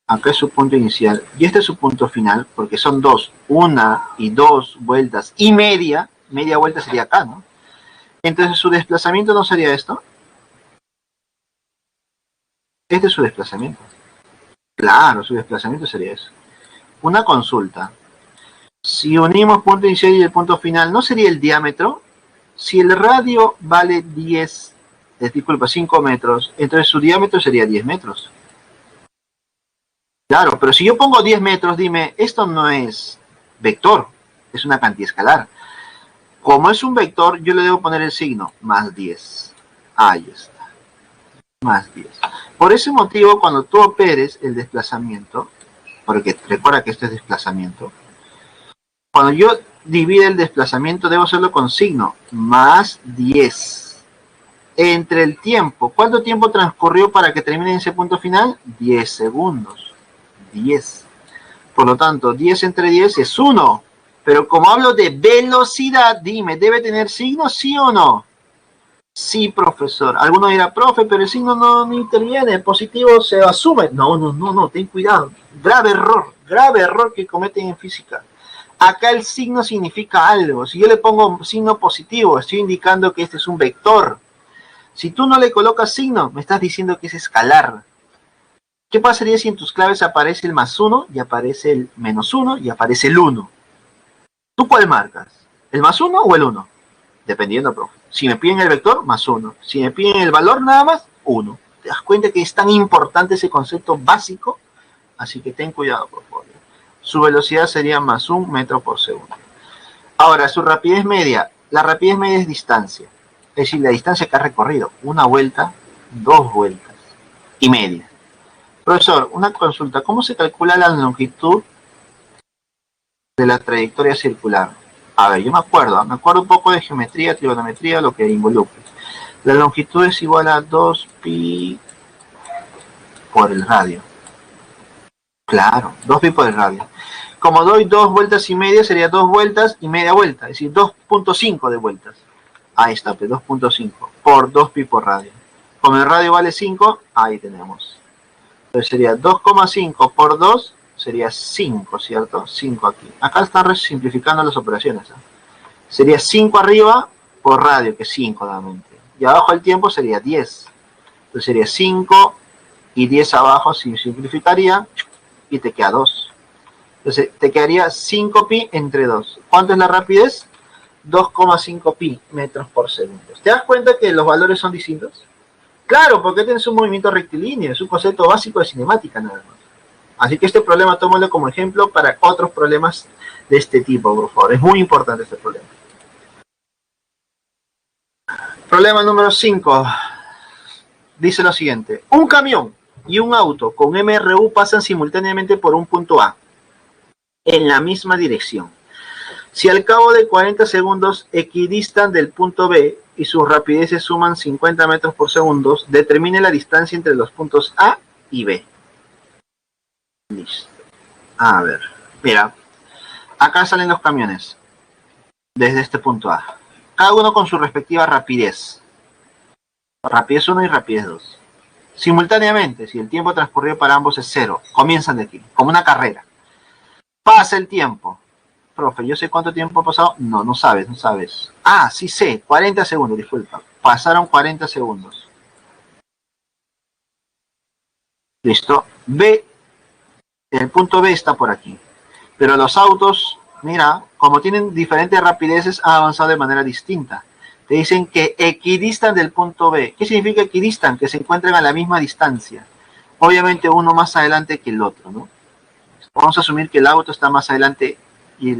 acá es su punto inicial, y este es su punto final, porque son 2, 1 y 2 vueltas y media vuelta sería acá, ¿no? Entonces su desplazamiento no sería esto. Este es su desplazamiento. Claro, su desplazamiento sería eso. Una consulta. Si unimos punto inicial y el punto final, ¿no sería el diámetro? Si el radio vale 5 metros, entonces su diámetro sería 10 metros. Claro, pero si yo pongo 10 metros, dime, esto no es vector, es una cantidad escalar. Como es un vector, yo le debo poner el signo, más 10. Ahí está, más 10. Por ese motivo, cuando tú operes el desplazamiento, porque recuerda que este es desplazamiento, cuando yo divide el desplazamiento, debo hacerlo con signo, más 10. Entre el tiempo, ¿cuánto tiempo transcurrió para que termine en ese punto final? 10 segundos. 10. Por lo tanto, 10 entre 10 es 1. Pero como hablo de velocidad, dime, ¿debe tener signo, sí o no? Sí, profesor. Alguno dirá, profe, pero el signo no interviene, el positivo se asume. No, ten cuidado. Grave error que cometen en física. Acá el signo significa algo. Si yo le pongo signo positivo, estoy indicando que este es un vector. Si tú no le colocas signo, me estás diciendo que es escalar. ¿Qué pasaría si en tus claves aparece el más 1 y aparece el menos 1 y aparece el 1? ¿Tú cuál marcas? ¿El más 1 o el 1? Dependiendo, profe. Si me piden el vector, más 1. Si me piden el valor nada más, 1. ¿Te das cuenta que es tan importante ese concepto básico? Así que ten cuidado, por favor. Su velocidad sería más 1 metro por segundo. Ahora, su rapidez media. La rapidez media es distancia. Es decir, la distancia que ha recorrido. Una vuelta, 2 vueltas y media. Profesor, una consulta. ¿Cómo se calcula la longitud de la trayectoria circular? A ver, yo me acuerdo un poco de geometría, trigonometría, lo que involucre. La longitud es igual a 2pi por el radio. Claro, 2pi por el radio. Como doy 2 vueltas y media, sería 2 vueltas y media vuelta, es decir, 2.5 de vueltas. Ahí está, pues 2.5 por 2pi por radio. Como el radio vale 5, ahí tenemos. Entonces sería 2,5 por 2, sería 5, ¿cierto? 5 aquí. Acá están simplificando las operaciones. Sería 5 arriba por radio, que es 5 nuevamente. Y abajo el tiempo sería 10. Entonces sería 5 y 10 abajo, se simplificaría y te queda 2. Entonces te quedaría 5pi entre 2. ¿Cuánto es la rapidez? 2,5 pi metros por segundo. ¿Te das cuenta que los valores son distintos? Claro, porque tienes un movimiento rectilíneo, es un concepto básico de cinemática nada más. Así que este problema tómalo como ejemplo para otros problemas de este tipo, por favor. Es muy importante este problema. Problema número 5. Dice lo siguiente. Un camión y un auto con MRU pasan simultáneamente por un punto A en la misma dirección. Si al cabo de 40 segundos equidistan del punto B y sus rapideces suman 50 metros por segundo, determine la distancia entre los puntos A y B. Listo. A ver, mira, acá salen los camiones desde este punto A. Cada uno con su respectiva rapidez. Rapidez 1 y rapidez 2. Simultáneamente, si el tiempo transcurrido para ambos es 0, comienzan de aquí, como una carrera. Pasa el tiempo. Profe, ¿yo sé cuánto tiempo ha pasado? No sabes. Ah, sí sé, 40 segundos, disculpa. Pasaron 40 segundos. Listo. B, el punto B está por aquí. Pero los autos, mira, como tienen diferentes rapideces, han avanzado de manera distinta. Te dicen que equidistan del punto B. ¿Qué significa equidistan? Que se encuentran a la misma distancia. Obviamente uno más adelante que el otro, ¿no? Vamos a asumir que el auto está más adelante y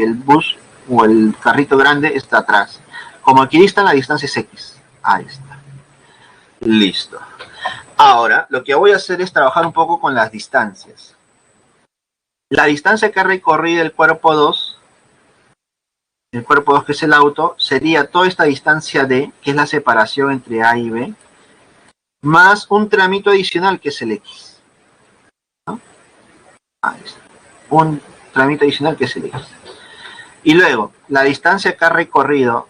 el bus o el carrito grande está atrás. Como equidistan, la distancia es X. Ahí está. Listo. Ahora, lo que voy a hacer es trabajar un poco con las distancias. La distancia que ha recorrido el cuerpo 2, que es el auto, sería toda esta distancia D, que es la separación entre A y B, más un tramito adicional, que es el X. ¿No? Ahí está. Un tramito adicional, que es el X. Y luego, la distancia que ha recorrido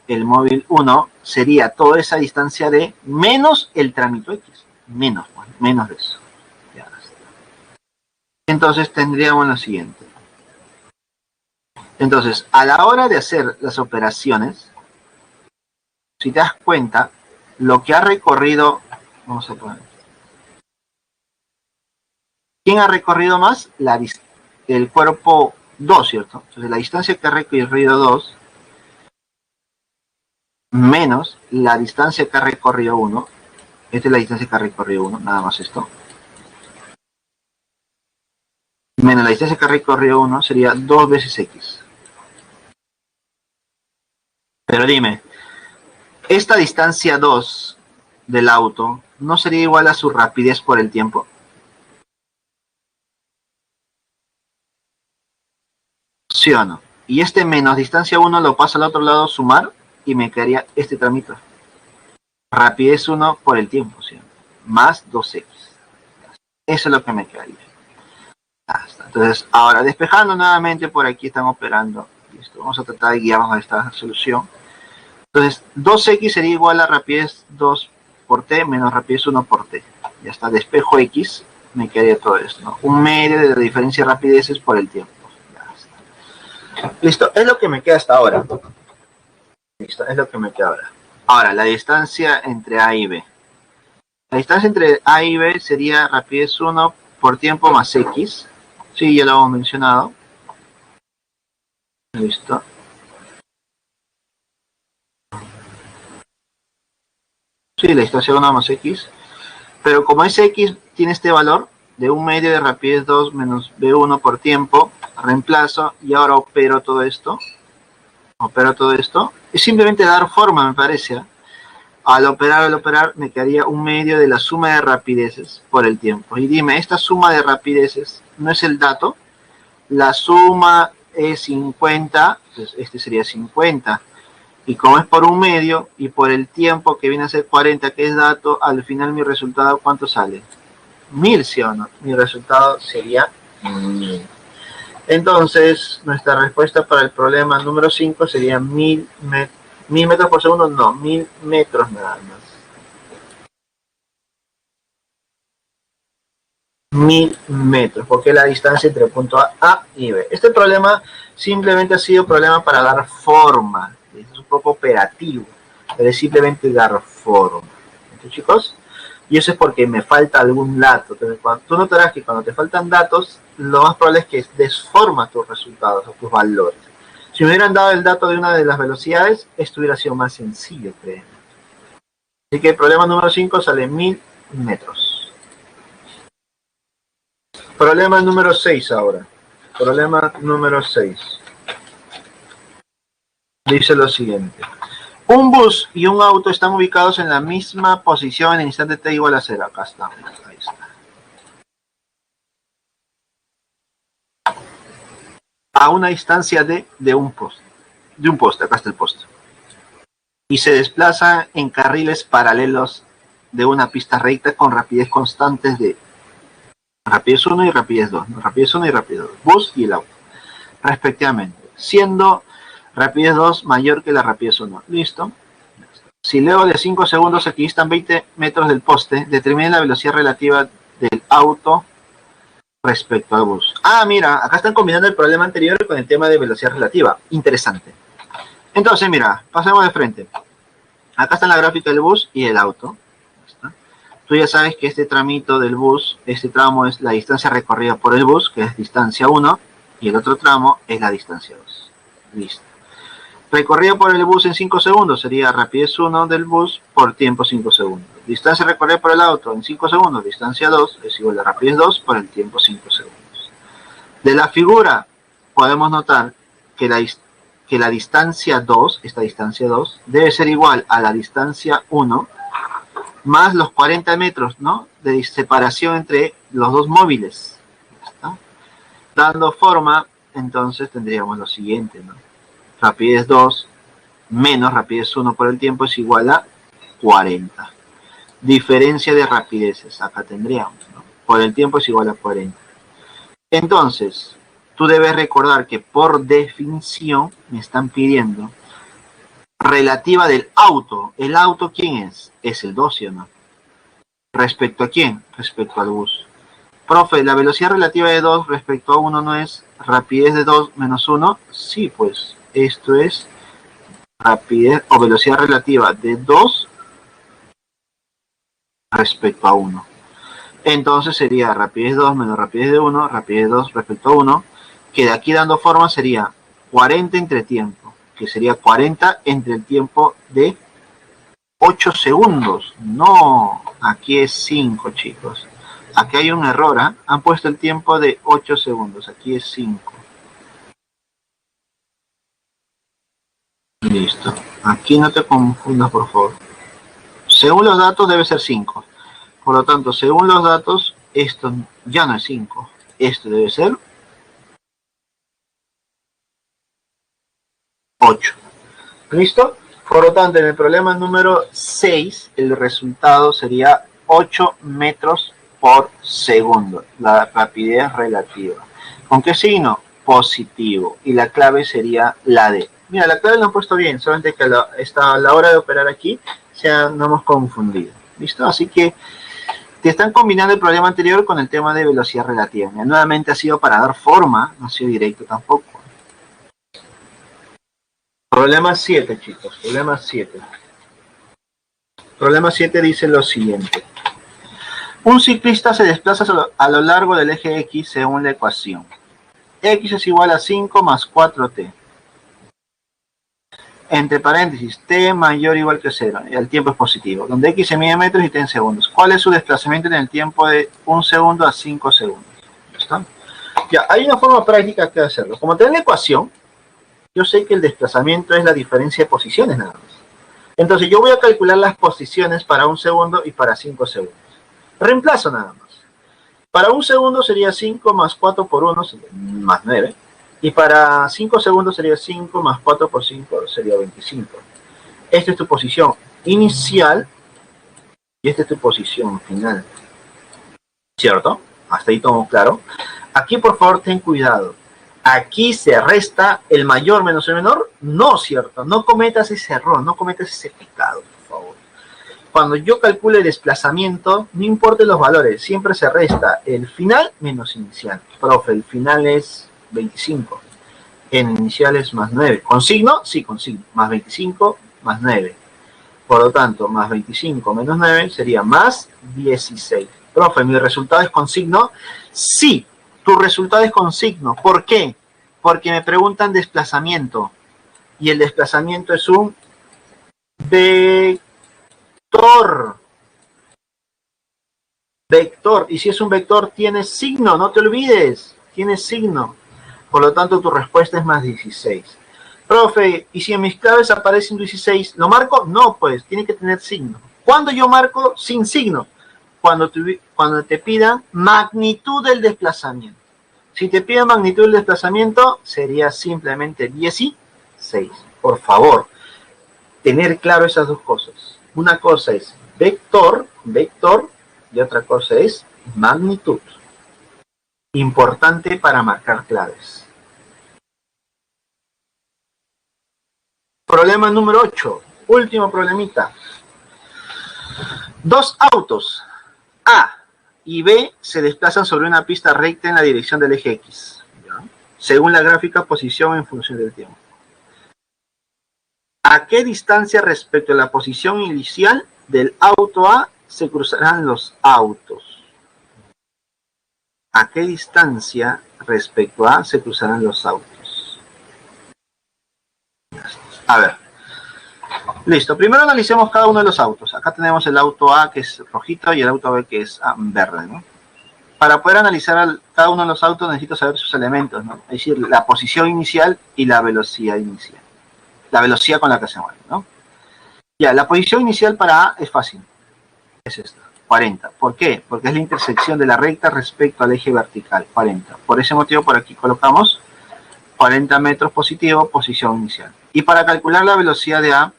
el móvil 1 sería toda esa distancia D menos el tramito X. Menos de eso. Ya está. Entonces tendríamos lo siguiente. Entonces, a la hora de hacer las operaciones, si te das cuenta, lo que ha recorrido, vamos a poner, ¿Quién ha recorrido más? El cuerpo 2, ¿cierto? Entonces la distancia que ha recorrido 2 menos la distancia que ha recorrido 1. Esta es la distancia que ha recorrido 1, nada más esto. Menos la distancia que ha recorrido 1 sería 2 veces x. Pero dime, esta distancia 2 del auto no sería igual a su rapidez por el tiempo. ¿Sí o no? Y este menos distancia 1 lo paso al otro lado, sumar, y me quedaría este tramito. Rapidez 1 por el tiempo, ¿sí? Más 2x. Eso es lo que me quedaría. Entonces, ahora despejando nuevamente, por aquí están operando. Listo, vamos a tratar de guiarnos a esta solución. Entonces, 2x sería igual a rapidez 2 por t menos rapidez 1 por t. Ya está, despejo x, me quedaría todo esto, ¿no? Un medio de la diferencia de rapideces por el tiempo. Ya está. Listo, es lo que me queda hasta ahora. Listo, es lo que me queda ahora. Ahora, la distancia entre A y B. La distancia entre A y B sería rapidez 1 por tiempo más x. Sí, ya lo hemos mencionado. Listo. Sí, la distancia 1 más x. Pero como ese x tiene este valor de un medio de rapidez 2 menos b1 por tiempo, reemplazo y ahora opero todo esto. Es simplemente dar forma, me parece. Al operar, me quedaría un medio de la suma de rapideces por el tiempo. Y dime, esta suma de rapideces no es el dato. La suma es 50, pues este sería 50. Y como es por un medio y por el tiempo que viene a ser 40, que es dato, al final mi resultado, ¿cuánto sale? 1000, ¿sí o no? Mi resultado sería 1000. Entonces, nuestra respuesta para el problema número 5 sería 1000 metros por segundo, no, 1000 metros nada más. 1000 metros, porque es la distancia entre el punto A y B. Este problema simplemente ha sido problema para dar forma. Es un poco operativo, pero es simplemente dar forma. ¿Entonces, chicos? Y eso es porque me falta algún dato. Entonces, tú notarás que cuando te faltan datos, lo más probable es que desforma tus resultados o tus valores. Si me hubieran dado el dato de una de las velocidades, esto hubiera sido más sencillo, créeme. Así que el problema número 5 sale 1000 metros. Problema número 6 ahora. Problema número 6. Dice lo siguiente. Un bus y un auto están ubicados en la misma posición en el instante t igual a 0. Acá está. Ahí está. A una distancia de un poste. Acá está el poste. Y se desplazan en carriles paralelos de una pista recta con rapidez constantes de rapidez 1 y rapidez 2. ¿No? Rapidez 1 y rapidez 2. Bus y el auto. Respectivamente. Siendo rapidez 2 mayor que la rapidez 1. ¿Listo? Si luego de 5 segundos equidistan 20 metros del poste, determine la velocidad relativa del auto respecto al bus. Ah, mira, acá están combinando el problema anterior con el tema de velocidad relativa. Interesante. Entonces, mira, pasemos de frente. Acá está la gráfica del bus y el auto. Tú ya sabes que este tramito del bus, este tramo es la distancia recorrida por el bus, que es distancia 1, y el otro tramo es la distancia 2. Listo. Recorrido por el bus en 5 segundos sería rapidez 1 del bus por tiempo 5 segundos. Distancia recorrida por el auto en 5 segundos, distancia 2, es igual a rapidez 2 por el tiempo 5 segundos. De la figura podemos notar que la distancia 2, esta distancia 2, debe ser igual a la distancia 1 más los 40 metros, ¿no?, de separación entre los dos móviles. ¿Está? Dando forma, entonces tendríamos lo siguiente, ¿no? Rapidez 2 menos rapidez 1 por el tiempo es igual a 40. Diferencia de rapideces, acá tendríamos, ¿no? Por el tiempo es igual a 40. Entonces, tú debes recordar que por definición me están pidiendo relativa del auto. ¿El auto quién es? Es el 2, ¿sí o no? ¿Respecto a quién? Respecto al bus. Profe, ¿la velocidad relativa de 2 respecto a 1 no es rapidez de 2 menos 1? Sí, pues esto es rapidez o velocidad relativa de 2 respecto a 1. Entonces sería rapidez 2 menos rapidez de 1, rapidez 2 respecto a 1, que de aquí dando forma sería 40 entre tiempo, que sería 40 entre el tiempo de 8 segundos. No, aquí es 5, chicos. Aquí hay un error, ¿eh? Han puesto el tiempo de 8 segundos, aquí es 5. Listo. Aquí no te confundas, por favor. Según los datos debe ser 5. Por lo tanto, según los datos, esto ya no es 5. Esto debe ser 8. ¿Listo? Por lo tanto, en el problema número 6, el resultado sería 8 metros por segundo. La rapidez relativa. ¿Con qué signo? Positivo. Y la clave sería la D. Mira, la clave la han puesto bien, solamente que a la hora de operar aquí no hemos confundido. ¿Listo? Así que te están combinando el problema anterior con el tema de velocidad relativa. Mira, nuevamente ha sido para dar forma, no ha sido directo tampoco. Problema 7, chicos. Problema 7. Problema 7 dice lo siguiente. Un ciclista se desplaza a lo largo del eje X según la ecuación. X es igual a 5 más 4t. Entre paréntesis, t mayor o igual que 0. Y el tiempo es positivo. Donde X se mide en metros y t en segundos. ¿Cuál es su desplazamiento en el tiempo de 1 segundo a 5 segundos? ¿Está? Ya, hay una forma práctica de hacerlo. Como tengo la ecuación, yo sé que el desplazamiento es la diferencia de posiciones nada más. Entonces yo voy a calcular las posiciones para 1 segundo y para 5 segundos. Reemplazo nada más. Para 1 segundo sería 5 más 4 por 1, más 9. Y para 5 segundos sería 5 más 4 por 5, sería 25. Esta es tu posición inicial y esta es tu posición final. ¿Cierto? Hasta ahí todo claro. Aquí por favor ten cuidado. Aquí se resta el mayor menos el menor. No, ¿cierto? No cometas ese error, no cometas ese pecado, por favor. Cuando yo calcule el desplazamiento, no importa los valores, siempre se resta el final menos inicial. Profe, el final es 25. En inicial es más 9. ¿Con signo? Sí, con signo. Más 25 más 9. Por lo tanto, más 25 menos 9 sería más 16. Profe, ¿mi resultado es con signo? Sí, tu resultado es con signo. ¿Por qué? Porque me preguntan desplazamiento. Y el desplazamiento es un vector. Vector. Y si es un vector, tiene signo. No te olvides. Tiene signo. Por lo tanto, tu respuesta es más 16. Profe, ¿y si en mis claves aparece un 16, lo marco? No, pues, tiene que tener signo. ¿Cuándo yo marco sin signo? Cuando te pidan magnitud del desplazamiento. Si te piden magnitud del desplazamiento, sería simplemente 16. Por favor, tener claro esas dos cosas. Una cosa es vector, y otra cosa es magnitud. Importante para marcar claves. Problema número 8. Último problemita. Dos autos, A y B, se desplazan sobre una pista recta en la dirección del eje X, ¿ya? Según la gráfica posición en función del tiempo. ¿A qué distancia respecto a la posición inicial del auto A se cruzarán los autos? ¿A qué distancia respecto a se cruzarán los autos? A ver. Listo, primero analicemos cada uno de los autos. Acá tenemos el auto A que es rojito y el auto B que es verde, ¿no? Para poder analizar cada uno de los autos necesito saber sus elementos, ¿no? Es decir, la posición inicial y la velocidad inicial. La velocidad con la que se mueve, ¿no? Ya, la posición inicial para A es fácil. Es esta, 40. ¿Por qué? Porque es la intersección de la recta respecto al eje vertical, 40. Por ese motivo por aquí colocamos 40 metros positivo, posición inicial. Y para calcular la velocidad de A,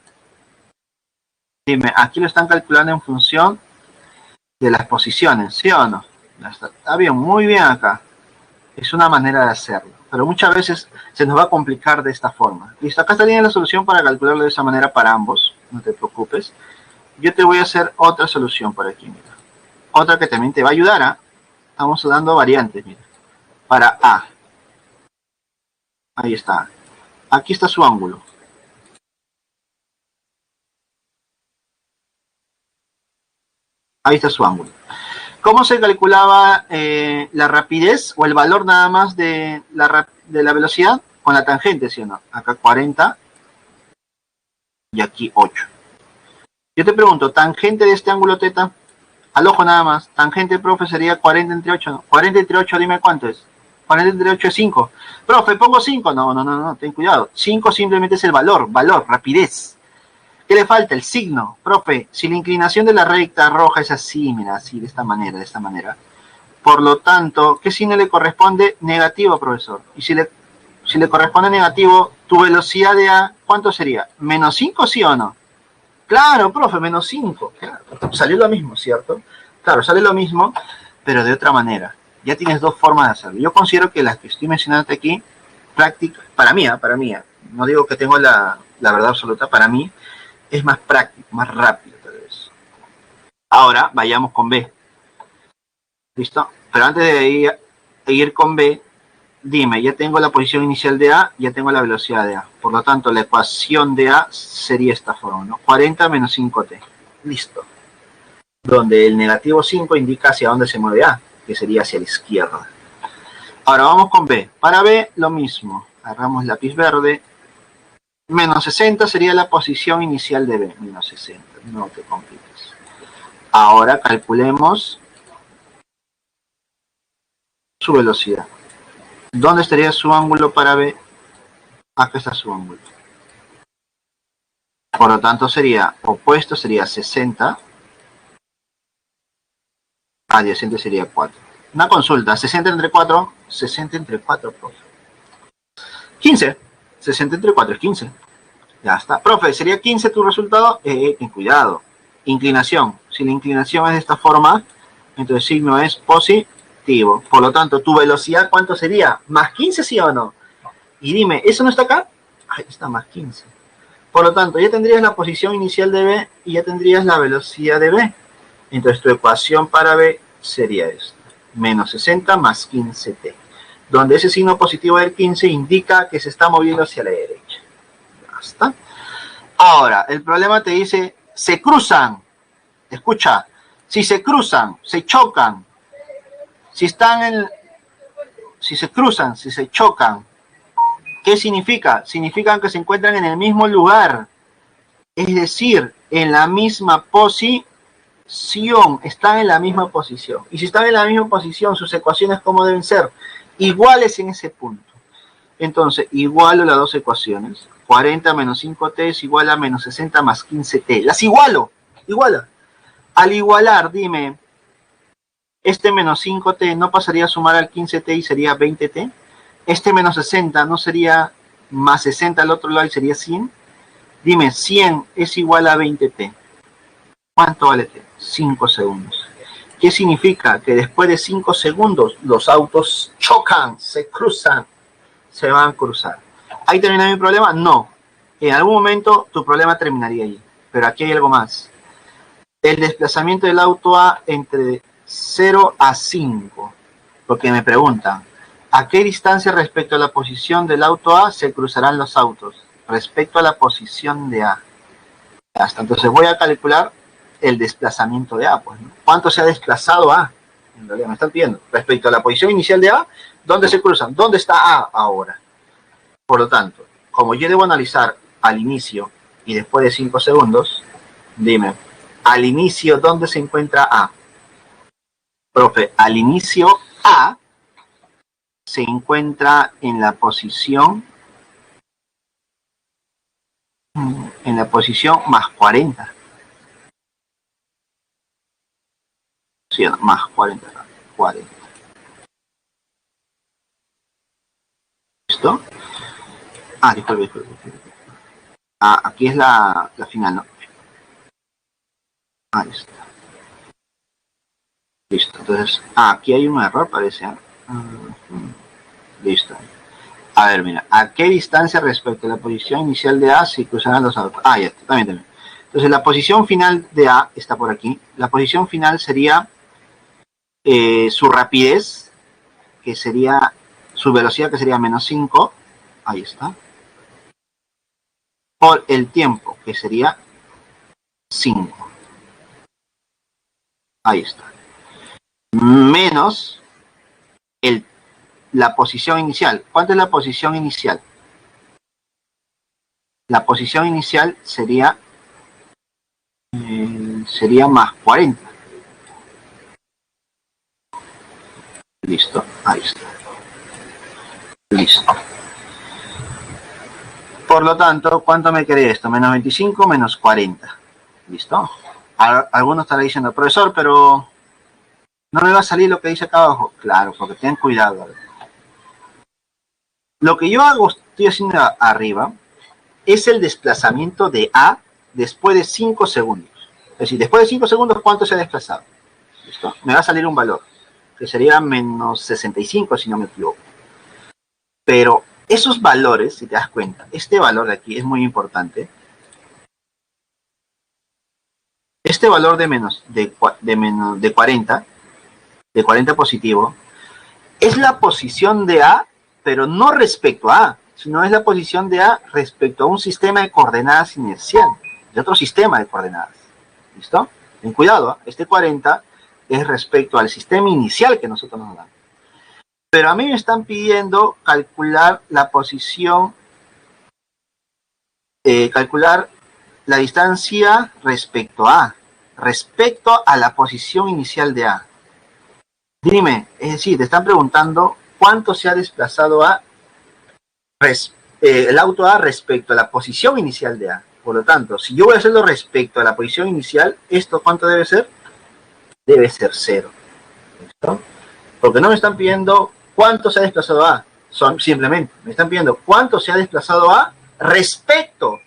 dime, aquí lo están calculando en función de las posiciones, ¿sí o no? Está bien, muy bien acá. Es una manera de hacerlo. Pero muchas veces se nos va a complicar de esta forma. Listo, acá estaría la solución para calcularlo de esa manera para ambos. No te preocupes. Yo te voy a hacer otra solución por aquí, mira. Otra que también te va a ayudar, ¿eh? Estamos dando variantes, mira. Para A. Ahí está. Aquí está su ángulo. Ahí está su ángulo. ¿Cómo se calculaba la rapidez o el valor nada más de la velocidad? Con la tangente, ¿sí o no? Acá 40 y aquí 8. Yo te pregunto, tangente de este ángulo teta, al ojo nada más, tangente, profe, sería 40 entre 8, ¿no? 40 entre 8, dime cuánto es. 40 entre 8 es 5. Profe, pongo 5. No, ten cuidado. 5 simplemente es el valor, rapidez. ¿Qué le falta? El signo. Profe, si la inclinación de la recta roja es así, mira, así, de esta manera. Por lo tanto, ¿qué signo le corresponde? Negativo, profesor. Y si le corresponde negativo, tu velocidad de A, ¿cuánto sería? ¿Menos 5, sí o no? Claro, profe, menos 5. Claro. Salió lo mismo, ¿cierto? Claro, sale lo mismo, pero de otra manera. Ya tienes dos formas de hacerlo. Yo considero que las que estoy mencionando aquí, práctica, para mí, no digo que tengo la verdad absoluta, para mí es más práctico, más rápido tal vez. Ahora vayamos con B. ¿Listo? Pero antes de ir con B, dime, ya tengo la posición inicial de A, ya tengo la velocidad de A. Por lo tanto, la ecuación de A sería esta forma, ¿no? 40 menos 5t. Listo. Donde el negativo 5 indica hacia dónde se mueve A, que sería hacia la izquierda. Ahora vamos con B. Para B, lo mismo. Agarramos lápiz verde. Menos 60 sería la posición inicial de B. Menos 60. No te compliques. Ahora calculemos su velocidad. ¿Dónde estaría su ángulo para B? Acá está su ángulo. Por lo tanto, sería opuesto, sería 60. Adyacente sería 4. Una consulta, 60 entre 4, 60 entre 4, profe. 15. 60 entre 4 es 15. Ya está. Profe, ¿sería 15 tu resultado? Ten cuidado. Inclinación. Si la inclinación es de esta forma, entonces el signo es positivo. Por lo tanto, tu velocidad, ¿cuánto sería? ¿Más 15, sí o no? Y dime, ¿eso no está acá? Ahí está, más 15. Por lo tanto, ya tendrías la posición inicial de B y ya tendrías la velocidad de B. Entonces, tu ecuación para B sería esta. Menos 60 más 15t. Donde ese signo positivo del 15 indica que se está moviendo hacia la derecha. Ya está. Ahora, el problema te dice, se cruzan. Escucha, si se cruzan, se chocan. Si se cruzan, si se chocan, ¿qué significa? Significan que se encuentran en el mismo lugar. Es decir, en la misma posición. Están en la misma posición. Y si están en la misma posición, sus ecuaciones, ¿cómo deben ser? Iguales en ese punto. Entonces, igualo las dos ecuaciones. 40 menos 5t es igual a menos 60 más 15t. Las igualo. Iguala. Al igualar, dime, este menos 5t no pasaría a sumar al 15t y sería 20t. Este menos 60 no sería más 60 al otro lado y sería 100. Dime, 100 es igual a 20t. ¿Cuánto vale t? 5 segundos. ¿Qué significa? Que después de 5 segundos los autos chocan, se cruzan, se van a cruzar. ¿Ahí termina mi problema? No. En algún momento tu problema terminaría ahí. Pero aquí hay algo más. El desplazamiento del auto A entre 0 a 5. Porque me preguntan, ¿a qué distancia respecto a la posición del auto A se cruzarán los autos? Respecto a la posición de A. Hasta entonces voy a calcular el desplazamiento de A, pues, ¿no? ¿Cuánto se ha desplazado A? En realidad me están pidiendo. Respecto a la posición inicial de A, ¿dónde se cruzan? ¿Dónde está A ahora? Por lo tanto, como yo debo analizar al inicio y después de 5 segundos, dime, al inicio, ¿dónde se encuentra A? Profe, al inicio A se encuentra en la posición más 40. Sí, más 40. 40. ¿Listo? Disculpe. Aquí es la final, ¿no? Ahí está. Listo. Entonces, aquí hay un error, parece. Listo. A ver, mira. ¿A qué distancia respecto a la posición inicial de A se cruzarán los autos? Ya está. También. Entonces, la posición final de A está por aquí. La posición final sería su rapidez, que sería su velocidad, que sería menos 5. Ahí está. Por el tiempo, que sería 5. Ahí está. menos la posición inicial. ¿Cuánto es la posición inicial? La posición inicial sería más 40. Listo, ahí está. Listo. Por lo tanto, ¿cuánto me queda esto? Menos 25 menos 40. ¿Listo? Algunos estarán diciendo, profesor, pero no me va a salir lo que dice acá abajo. Claro, porque ten cuidado. Lo que yo hago, estoy haciendo arriba, es el desplazamiento de A después de 5 segundos. Es decir, después de 5 segundos, ¿cuánto se ha desplazado? ¿Listo? Me va a salir un valor, que sería menos 65, si no me equivoco. Pero esos valores, si te das cuenta, este valor de aquí es muy importante. Este valor de 40 positivo, es la posición de A, pero no respecto a A, sino es la posición de A respecto a un sistema de coordenadas inercial, de otro sistema de coordenadas. ¿Listo? Ten cuidado, ¿eh? Este 40 es respecto al sistema inicial que nosotros nos dan. Pero a mí me están pidiendo calcular la posición, calcular la distancia respecto a la posición inicial de A. Dime, es decir, te están preguntando cuánto se ha desplazado el auto A respecto a la posición inicial de A. Por lo tanto, si yo voy a hacerlo respecto a la posición inicial, ¿esto cuánto debe ser? Debe ser 0. ¿Listo? Porque no me están pidiendo cuánto se ha desplazado A, simplemente me están pidiendo cuánto se ha desplazado A respecto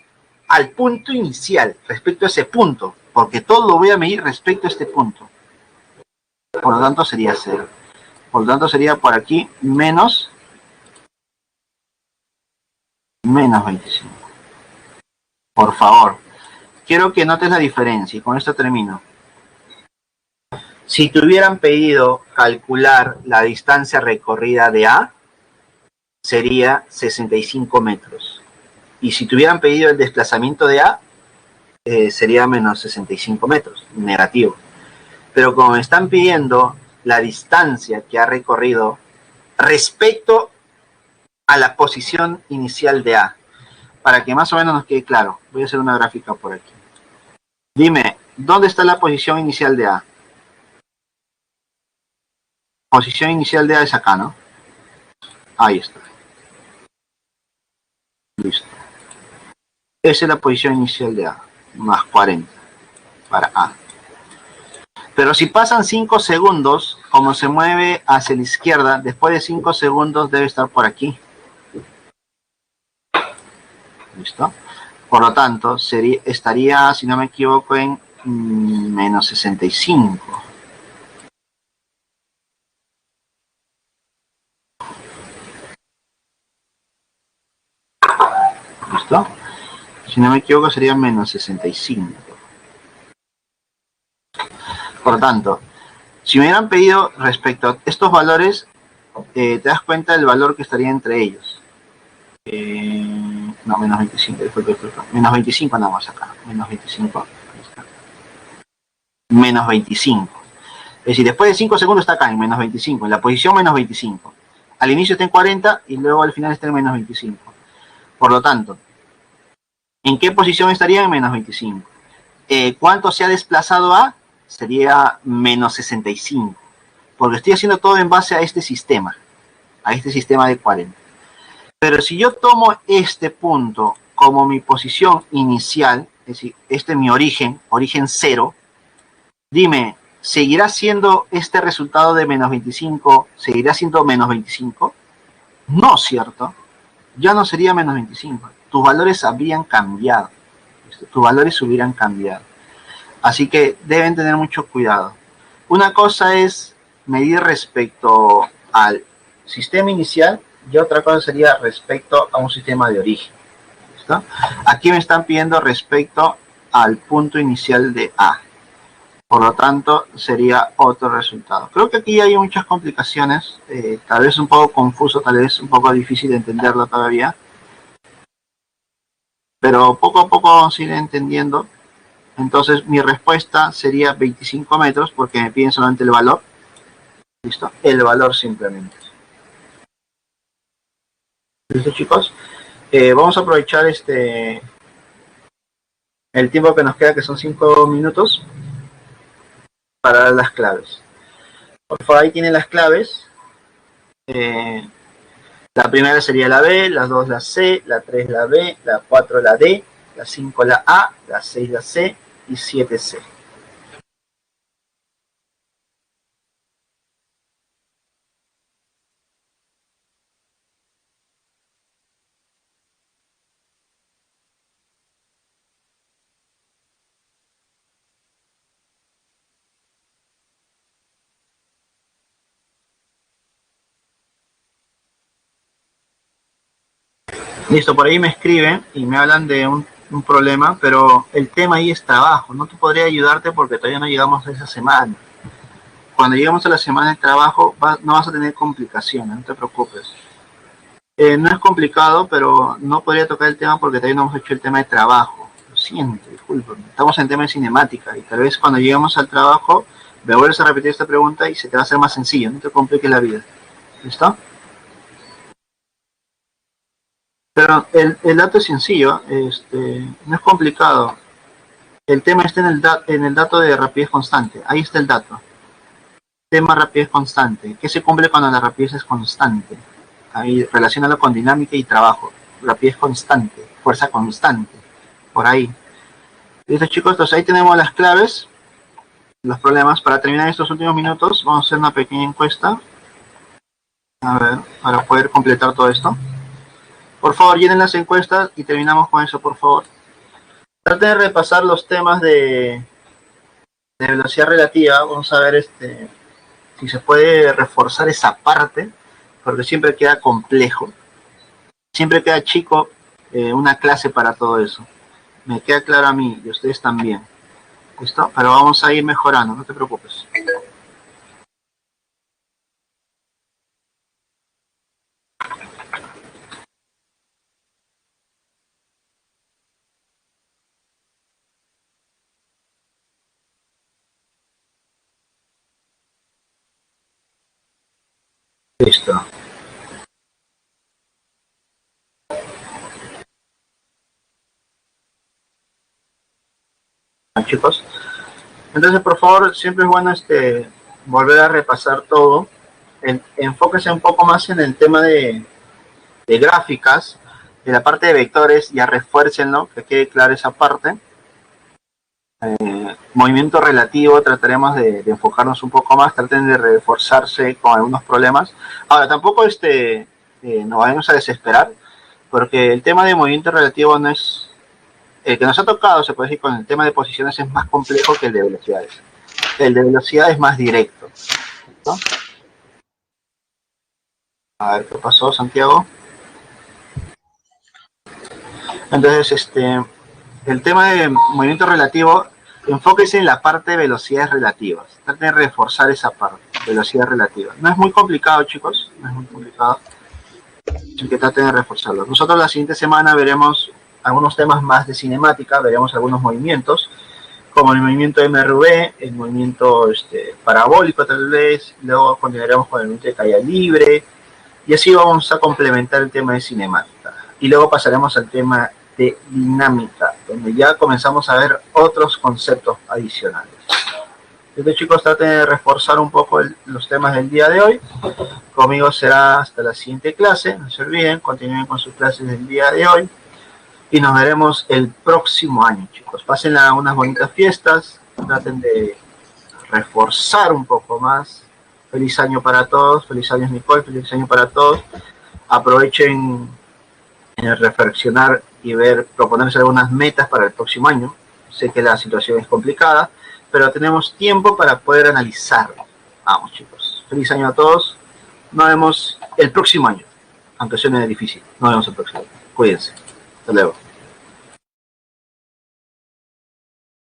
al punto inicial, respecto a ese punto, porque todo lo voy a medir respecto a este punto. Por lo tanto sería 0. Por lo tanto sería por aquí menos 25. Por favor, quiero que notes la diferencia y con esto termino. Si te hubieran pedido calcular la distancia recorrida de A, sería 65 metros. Y si te hubieran pedido el desplazamiento de A, sería menos 65 metros, negativo. Pero como me están pidiendo la distancia que ha recorrido respecto a la posición inicial de A, para que más o menos nos quede claro, voy a hacer una gráfica por aquí. Dime, ¿dónde está la posición inicial de A? Posición inicial de A es acá, ¿no? Ahí está. Listo. Esa es la posición inicial de A, más 40 para A. Pero si pasan 5 segundos, como se mueve hacia la izquierda, después de 5 segundos debe estar por aquí. ¿Listo? Por lo tanto, estaría, si no me equivoco, en menos 65. ¿Listo? Si no me equivoco, sería menos 65. Por lo tanto, si me hubieran pedido respecto a estos valores, te das cuenta del valor que estaría entre ellos. No, menos 25, menos 25 nada más acá, menos 25, menos 25. Es decir, después de 5 segundos está acá en menos 25, en la posición menos 25. Al inicio está en 40 y luego al final está en menos 25. Por lo tanto, ¿en qué posición estaría en menos 25? ¿Cuánto se ha desplazado A? Sería menos 65, porque estoy haciendo todo en base a este sistema de 40. Pero si yo tomo este punto como mi posición inicial, es decir, este es mi origen 0, dime, ¿seguirá siendo este resultado de menos 25, seguirá siendo menos 25? No, ¿cierto? Ya no sería menos 25. Tus valores habrían cambiado. Tus valores hubieran cambiado. Así que deben tener mucho cuidado. Una cosa es medir respecto al sistema inicial y otra cosa sería respecto a un sistema de origen. ¿Listo? Aquí me están pidiendo respecto al punto inicial de A. Por lo tanto, sería otro resultado. Creo que aquí hay muchas complicaciones, tal vez un poco confuso, tal vez un poco difícil de entenderlo todavía. Pero poco a poco vamos a ir entendiendo. Entonces mi respuesta sería 25 metros porque me piden solamente el valor. ¿Listo? El valor simplemente. ¿Listo, chicos? Vamos a aprovechar el tiempo que nos queda, que son 5 minutos, para dar las claves. Por favor, ahí tienen las claves. La primera sería la B, la 2 la C, la 3 la B, la 4 la D, la 5 la A, la 6 la C y 7 C. Listo, por ahí me escriben y me hablan de un problema, pero el tema ahí está abajo. No te podría ayudarte porque todavía no llegamos a esa semana. Cuando lleguemos a la semana de trabajo no vas a tener complicaciones, no te preocupes. No es complicado, pero no podría tocar el tema porque todavía no hemos hecho el tema de trabajo. Lo siento, disculpen. Estamos en el tema de cinemática y tal vez cuando lleguemos al trabajo me vuelves a repetir esta pregunta y se te va a hacer más sencillo, no te compliques la vida. ¿Listo? Pero el dato es sencillo, no es complicado. El tema está en el dato de rapidez constante. Ahí está el dato. Tema rapidez constante. ¿Qué se cumple cuando la rapidez es constante? Ahí relacionalo con dinámica y trabajo. Rapidez constante, fuerza constante. Por ahí. Listo, chicos, entonces ahí tenemos las claves, los problemas. Para terminar estos últimos minutos, vamos a hacer una pequeña encuesta. A ver, para poder completar todo esto. Por favor, llenen las encuestas y terminamos con eso, por favor. Traten de repasar los temas de velocidad relativa. Vamos a ver si se puede reforzar esa parte, porque siempre queda complejo. Siempre queda chico una clase para todo eso. Me queda claro a mí y a ustedes también. ¿Listo? Pero vamos a ir mejorando, no te preocupes. Listo. Chicos, entonces por favor, siempre es bueno volver a repasar todo. Enfóquese un poco más en el tema de gráficas, de la parte de vectores, ya refuércenlo, que quede clara esa parte. Movimiento relativo, trataremos de enfocarnos un poco más, traten de reforzarse con algunos problemas. Ahora, tampoco nos vayamos a desesperar, porque el tema de movimiento relativo no es el que nos ha tocado, se puede decir, con el tema de posiciones es más complejo que el de velocidades. El de velocidad es más directo, ¿no? A ver qué pasó, Santiago. Entonces, el tema de movimiento relativo, enfóquese en la parte de velocidades relativas. Traten de reforzar esa parte, velocidad relativa. No es muy complicado, chicos, no es muy complicado. Así que traten de reforzarlo. Nosotros la siguiente semana veremos algunos temas más de cinemática, veremos algunos movimientos, como el movimiento MRV, el movimiento parabólico tal vez, luego continuaremos con el movimiento de caída libre, y así vamos a complementar el tema de cinemática. Y luego pasaremos al tema de dinámica, donde ya comenzamos a ver otros conceptos adicionales. Entonces, chicos, traten de reforzar un poco los temas del día de hoy. Conmigo será hasta la siguiente clase, no se olviden, continúen con sus clases del día de hoy. Y nos veremos el próximo año, chicos. Pasen unas bonitas fiestas, traten de reforzar un poco más. Feliz año para todos, feliz año Nicole, feliz año para todos. Aprovechen en reflexionar y proponerse algunas metas para el próximo año. Sé que la situación es complicada, pero tenemos tiempo para poder analizarlo. Vamos, chicos. Feliz año a todos. Nos vemos el próximo año, aunque suene difícil. Nos vemos el próximo año. Cuídense. Hasta luego.